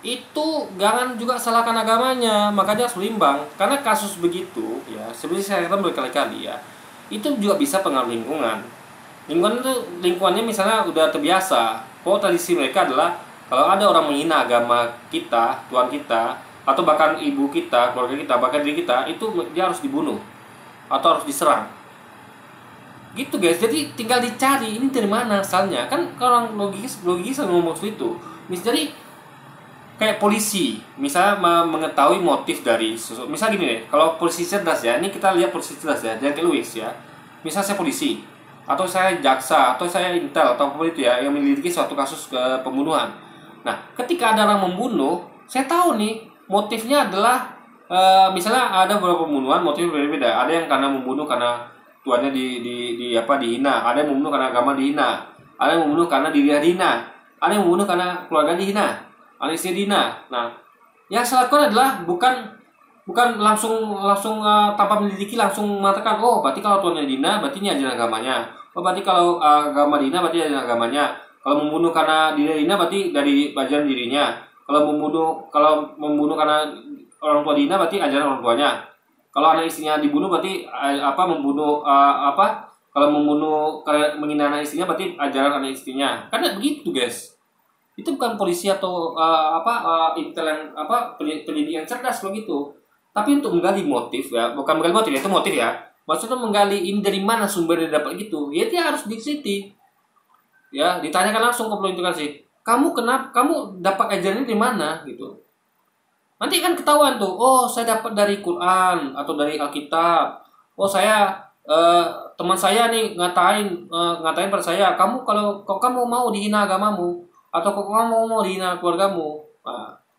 Itu jangan juga salahkan agamanya, makanya harus berimbang. Karena kasus begitu, ya, seperti saya katakan berkali-kali ya, itu juga bisa pengaruh lingkungan. Lingkungan itu, lingkungannya misalnya udah terbiasa. Oh, tradisi mereka adalah kalau ada orang menghina agama kita, Tuhan kita, atau bahkan ibu kita, keluarga kita, bahkan diri kita, itu dia harus dibunuh atau harus diserang. Gitu guys, jadi tinggal dicari ini dari mana asalnya. Kan orang logis ngomong seperti itu. Jadi kayak polisi, misalnya mengetahui motif dari misal gini deh, kalau polisi cerdas ya, ini kita lihat polisi cerdas ya, jangan kayak Louis ya. Misal saya polisi, atau saya jaksa, atau saya intel, atau apa itu ya, yang menyelidiki suatu kasus pembunuhan. Nah, ketika ada orang membunuh, saya tahu nih motifnya adalah misalnya ada beberapa pembunuhan motif berbeda. Ada yang karena membunuh karena tuannya dihina, ada yang membunuh karena agama dihina, ada yang membunuh karena dirinya dihina, ada yang membunuh karena keluarga dihina, ada istri dihina. Nah, yang saya lakukan adalah bukan langsung tanpa menyelidiki langsung mengatakan, oh berarti kalau tuannya dihina berarti ini ajaran agamanya, oh berarti kalau agama dihina berarti ajaran agamanya, kalau membunuh karena dirinya dihina berarti dari ajaran dirinya, kalau membunuh karena orang tua dihina berarti ajaran orang tuanya. Kalau anak istrinya dibunuh berarti kalau membunuh karena menghina anak istrinya berarti ajaran anak istrinya. Karena begitu guys. Itu bukan polisi atau intel yang pendidik yang cerdas begitu. Tapi untuk menggali motif ya, bukan menggali motif, itu motif ya. Maksudnya menggali ini dari mana sumbernya dapat gitu. Ya dia harus diteliti. Ya, ditanyakan langsung ke polisi. Kamu dapat ajaran ini dari mana gitu. Nanti kan ketahuan tuh, oh saya dapat dari Quran atau dari Alkitab. Oh saya teman saya nih ngatain pada saya, kalau kamu mau dihina agamamu atau kalau kamu mau dihina keluargamu,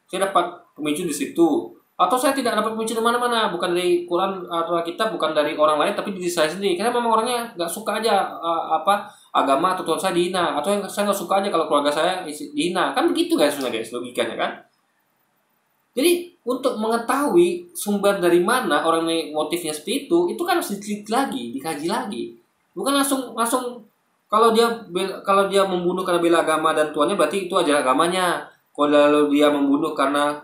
saya dapat pemicu di situ. Atau saya tidak dapat pemicu di mana-mana, bukan dari Quran atau Alkitab, bukan dari orang lain, tapi dari saya sendiri. Karena memang orangnya nggak suka aja agama atau Tuhan saya dihina, atau yang saya nggak suka aja kalau keluarga saya dihina. Kan begitu guys, sebenarnya guys, logikanya kan. Jadi untuk mengetahui sumber dari mana orang ini motifnya seperti itu kan harus diteliti lagi, dikaji lagi. Bukan langsung kalau dia membunuh karena bela agama dan tuannya berarti itu ajaran agamanya. Kalau dia membunuh karena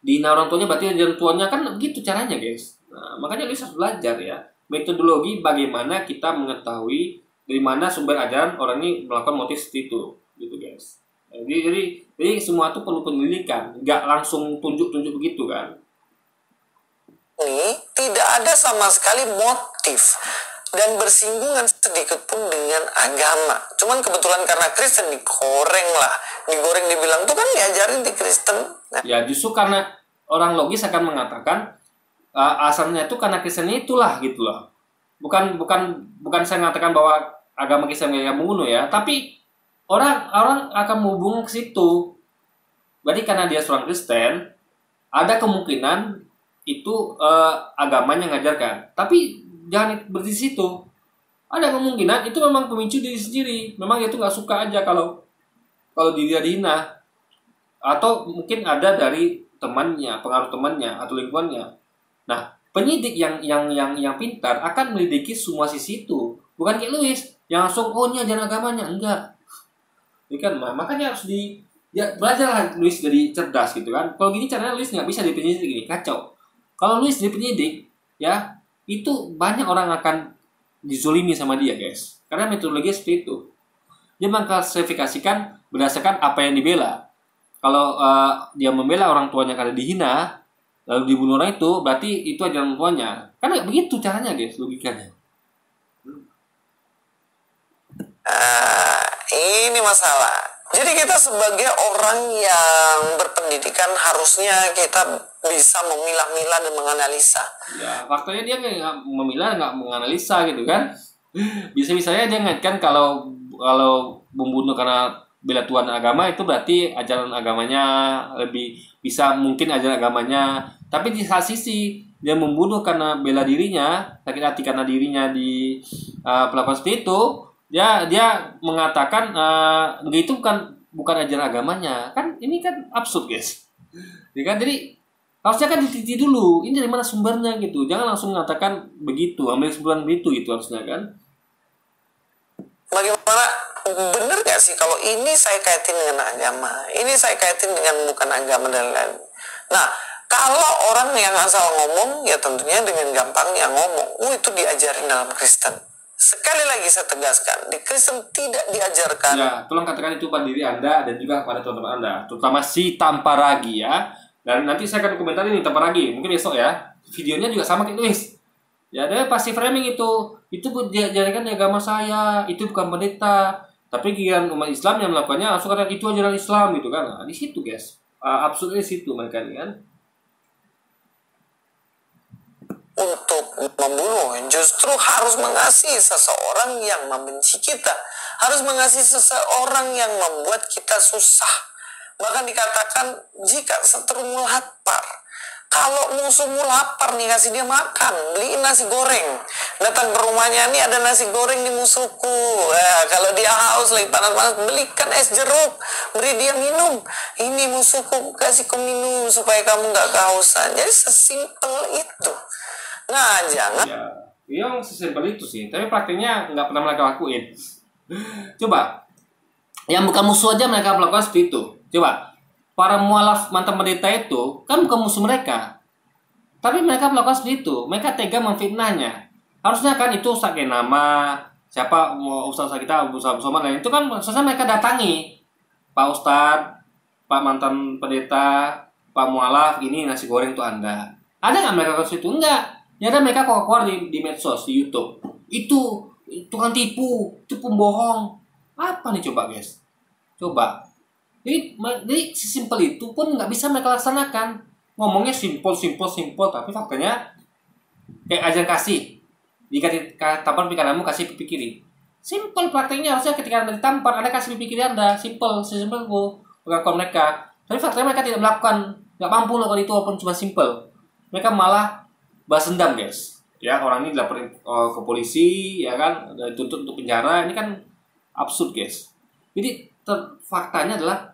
dihina orang tuanya berarti ajaran tuannya, kan begitu caranya guys. Nah, makanya lu harus belajar ya metodologi bagaimana kita mengetahui dari mana sumber ajaran orang ini melakukan motif seperti itu, gitu guys. Jadi semua itu perlu penyelidikan, nggak langsung tunjuk-tunjuk begitu kan. Ini tidak ada sama sekali motif dan bersinggungan sedikit pun dengan agama. Cuman kebetulan karena Kristen digoreng dibilang tuh kan diajarin di Kristen. Nah. Ya justru karena orang logis akan mengatakan asalnya itu karena Kristen itulah gitu loh. Bukan saya mengatakan bahwa agama Kristen yang membunuh ya, tapi orang akan menghubung ke situ. Berarti karena dia seorang Kristen, ada kemungkinan itu agamanya mengajarkan. Tapi jangan berhenti di situ. Ada kemungkinan itu memang pemicu diri sendiri. Memang dia itu nggak suka aja kalau dia dihina. Atau mungkin ada dari temannya, pengaruh temannya atau lingkungannya. Nah, penyidik yang pintar akan melidiki semua sisi itu. Bukan kayak Louis yang langsung ini ajaran agamanya, enggak. Kan makanya harus belajarlah Louis dari cerdas gitu kan. Kalau gini caranya Louis nggak bisa jadi penyidik gini, kacau. Kalau Louis jadi penyidik ya, itu banyak orang akan dizolimi sama dia guys, karena metodologi seperti itu. Dia mengklasifikasikan berdasarkan apa yang dibela. Kalau dia membela orang tuanya karena dihina lalu dibunuh orang itu, berarti itu ajaran tuanya. Kan nggak begitu caranya guys, logikanya. Ini masalah. Jadi kita sebagai orang yang berpendidikan harusnya kita bisa memilah-milah dan menganalisa. Ya, faktanya dia nggak memilah, nggak menganalisa gitu kan. Bisa-bisanya dia ngaitkan kalau membunuh karena bela Tuhan agama itu berarti ajaran agamanya lebih bisa, mungkin ajaran agamanya. Tapi di saat sisi dia membunuh karena bela dirinya, sakit hati karena dirinya perlakuan seperti itu, dia mengatakan itu bukan ajaran agamanya. Kan ini kan absurd guys. Ya kan, jadi Harusnya kan diteliti dulu, ini dari mana sumbernya gitu. Jangan langsung mengatakan begitu, ambil kesimpulan begitu gitu harusnya kan. Bagaimana, bener gak sih kalau ini saya kaitin dengan agama, ini saya kaitin dengan bukan agama dan lain. Nah, kalau orang yang asal ngomong, ya tentunya dengan gampangnya ngomong, itu diajarin dalam Kristen. Sekali lagi saya tegaskan, di Kristen tidak diajarkan. Ya, tolong katakan itu pada diri Anda dan juga pada teman-teman Anda, terutama si Tamparagi ya. Dan nanti saya akan komentar ini Tamparagi, mungkin besok ya. Videonya juga sama kayak Luis. Ya, dia pasti framing itu diajarkan di agama saya, itu bukan pendeta. Tapi giliran umat Islam yang melakukannya langsung kata itu ajaran Islam gitu kan. Nah, di situ guys, absurdnya di situ mereka ini kan. Untuk membunuh, justru harus mengasihi seseorang yang membenci kita, harus mengasihi seseorang yang membuat kita susah. Bahkan dikatakan jika seterumu lapar, kalau musuhmu lapar nih, kasih dia makan, beliin nasi goreng, datang ke rumahnya, nih ada nasi goreng di musuhku. Kalau dia haus lagi panas-panas, belikan es jeruk, beri dia minum, ini musuhku, kasih kau minum supaya kamu nggak kehausan. Jadi sesimpel itu. Nah, jangan. Ya, yang sesimpel itu sih. Tapi praktiknya nggak pernah mereka lakuin. Coba, yang bukan musuh aja mereka melakukan seperti itu. Coba, para mualaf mantan pendeta itu kan bukan musuh mereka. Tapi mereka melakukan seperti itu. Mereka tega memfitnahnya. Harusnya kan itu pakai nama siapa ustaz kita, ustaz somad lain itu kan seharusnya mereka datangi. Pak Ustadz, Pak mantan pendeta, Pak mualaf, ini nasi goreng untuk Anda. Ada nggak mereka ke situ? Enggak. Ya ada mereka keluar di medsos, di YouTube. Itu tukang tipu, itu pembohong. Apa nih coba guys? Coba. Jadi sesimpel itu pun nggak bisa mereka laksanakan. Ngomongnya simpel, tapi faktanya kayak ajaran kasih. Jika ditampar pipi kananmu, kasih pipi kiri. Simpel prakteknya, harusnya ketika Anda ditampar, Anda kasih pipi kiri Anda. Sesimpel itu pengakuan mereka. Tapi faktanya mereka tidak melakukan, nggak mampu melakukan itu walaupun cuma simpel. Mereka malah balas dendam guys, ya orang ini dilaporin ke polisi, ya kan, dituntut untuk penjara. Ini kan absurd guys. Jadi faktanya adalah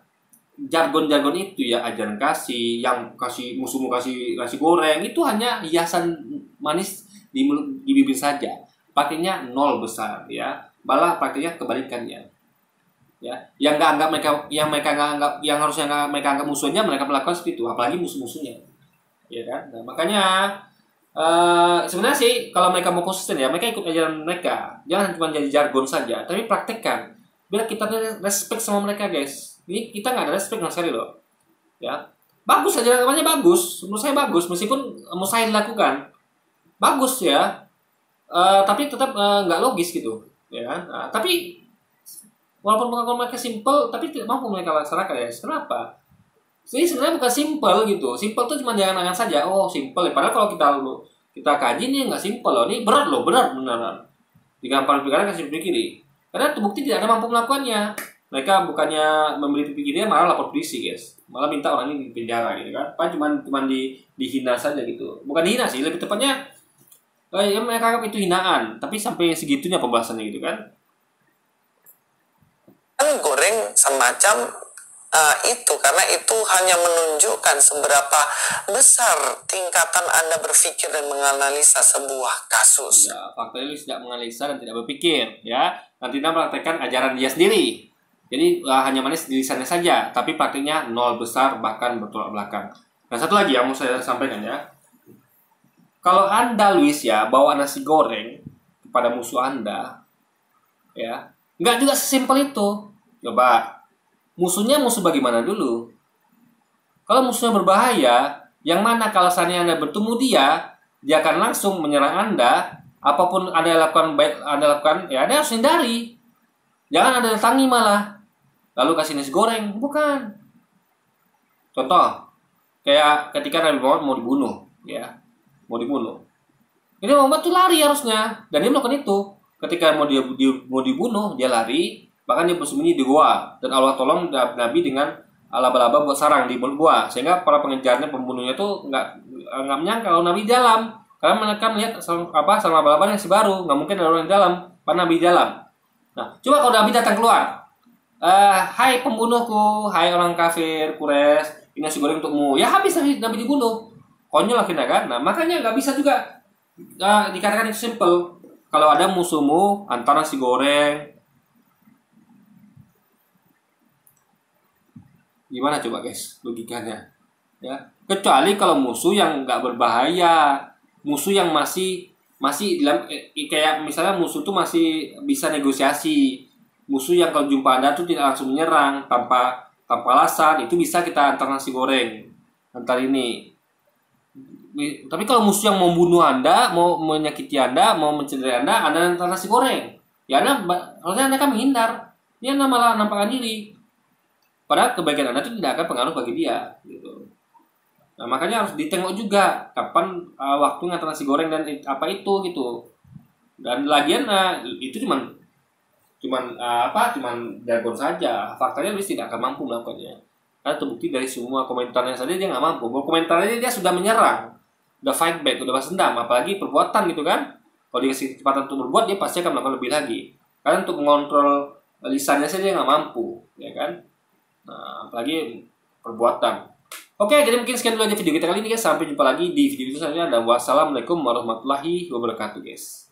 jargon-jargon itu ya, ajaran kasih, yang kasih musuhmu kasih nasi goreng, itu hanya hiasan manis di bibir saja. Praktiknya nol besar ya, malah praktiknya kebalikannya. Ya, yang nggak anggap mereka, yang harusnya mereka anggap musuhnya, mereka melakukan seperti itu, apalagi musuh-musuhnya, ya kan. Nah, makanya sebenarnya sih kalau mereka mau konsisten ya, mereka ikut ajaran mereka, jangan cuma jadi jargon saja, tapi praktekkan. Biar kita respect sama mereka guys. Ini kita nggak ada respect sama sekali loh. Ya, bagus aja namanya, bagus, menurut saya bagus, meskipun mustahil dilakukan, bagus ya. Tapi tetap nggak logis gitu, ya. Nah, tapi walaupun pengakuan mereka simple, tapi tidak mampu mereka laksanakan ya. Kenapa? Jadi sebenarnya bukan simple gitu. Simple tuh cuma jangan-jangan saja. Oh simple ya. Padahal kalau kita kaji nih nggak simple loh. Ini berat loh, berat beneran. Digampar pikiran kasih pikir kiri. Karena terbukti tidak ada mampu melakukannya. Mereka bukannya memberi pipi kiri, malah lapor polisi guys. Malah minta orang ini di penjara gitu kan. Apa cuma dihina saja gitu. Bukan dihina sih, lebih tepatnya ya mereka anggap itu hinaan. Tapi sampai segitunya pembahasannya gitu kan. Goreng semacam itu, karena itu hanya menunjukkan seberapa besar tingkatan Anda berpikir dan menganalisa sebuah kasus. Ya, faktanya tidak menganalisa dan tidak berpikir, ya. Nanti Anda praktekkan ajaran dia sendiri. Jadi hanya manis di lisannya saja, tapi praktiknya nol besar, bahkan bertolak belakang. Nah, satu lagi yang mau saya sampaikan ya. Kalau Anda, Luis ya, bawa nasi goreng kepada musuh Anda, ya, nggak juga sesimpel itu. Coba. Musuhnya musuh bagaimana dulu? Kalau musuhnya berbahaya, yang mana kalau seandainya Anda bertemu dia akan langsung menyerang Anda. Apapun Anda lakukan, baik Anda lakukan, ya Anda harus hindari. Jangan Anda datangi malah. Lalu kasih nasi goreng, bukan. Contoh, kayak ketika Nabi Muhammad mau dibunuh, ya, mau dibunuh. Ini Muhammad tuh lari harusnya, dan dia melakukan itu. Ketika mau dibunuh, dia lari. Bahkan dia bersembunyi di gua, dan Allah tolong Nabi dengan laba-laba buat sarang di mulut gua, sehingga para pengejarnya, pembunuhnya tuh nggak menyangka kalau Nabi di dalam, karena mereka melihat sarang laba-laba yang si baru, nggak mungkin ada orang di dalam, karena Nabi di dalam. Nah, coba kalau Nabi datang keluar, hai pembunuhku, hai orang kafir Quraisy, ini nasi goreng untukmu, ya habis Nabi dibunuh. konyol akhirnya kan. Nah makanya nggak bisa juga dikatakan itu simple. Kalau ada musuhmu antara nasi goreng, gimana coba guys logikanya? Ya, kecuali kalau musuh yang nggak berbahaya, musuh yang masih dalam kayak misalnya musuh tuh masih bisa negosiasi, musuh yang kalau jumpa Anda tuh tidak langsung menyerang tanpa alasan, itu bisa kita antar nasi goreng antar ini. Tapi kalau musuh yang mau membunuh Anda, mau menyakiti Anda, mau mencederai Anda antar nasi goreng, ya harusnya Anda kan menghindar, dia malah nampakkan diri, padahal kebaikan Anda itu tidak akan pengaruh bagi dia gitu. Nah makanya harus ditengok juga kapan waktu ngantar nasi goreng dan apa itu gitu. Dan lagian itu cuman jargon saja. Faktanya Luis tidak akan mampu melakukannya. Karena terbukti dari semua komentarnya saja dia nggak mampu. Komentarnya dia sudah menyerang, udah fight back, udah balas dendam. Apalagi perbuatan gitu kan. Kalau dikasih kecepatan untuk berbuat, dia pasti akan melakukan lebih lagi. Karena untuk mengontrol lisannya saja dia nggak mampu, ya kan. Nah apalagi perbuatan. Oke, jadi mungkin sekian dulu aja video kita kali ini guys. Sampai jumpa lagi di video selanjutnya. Dan wassalamualaikum warahmatullahi wabarakatuh guys.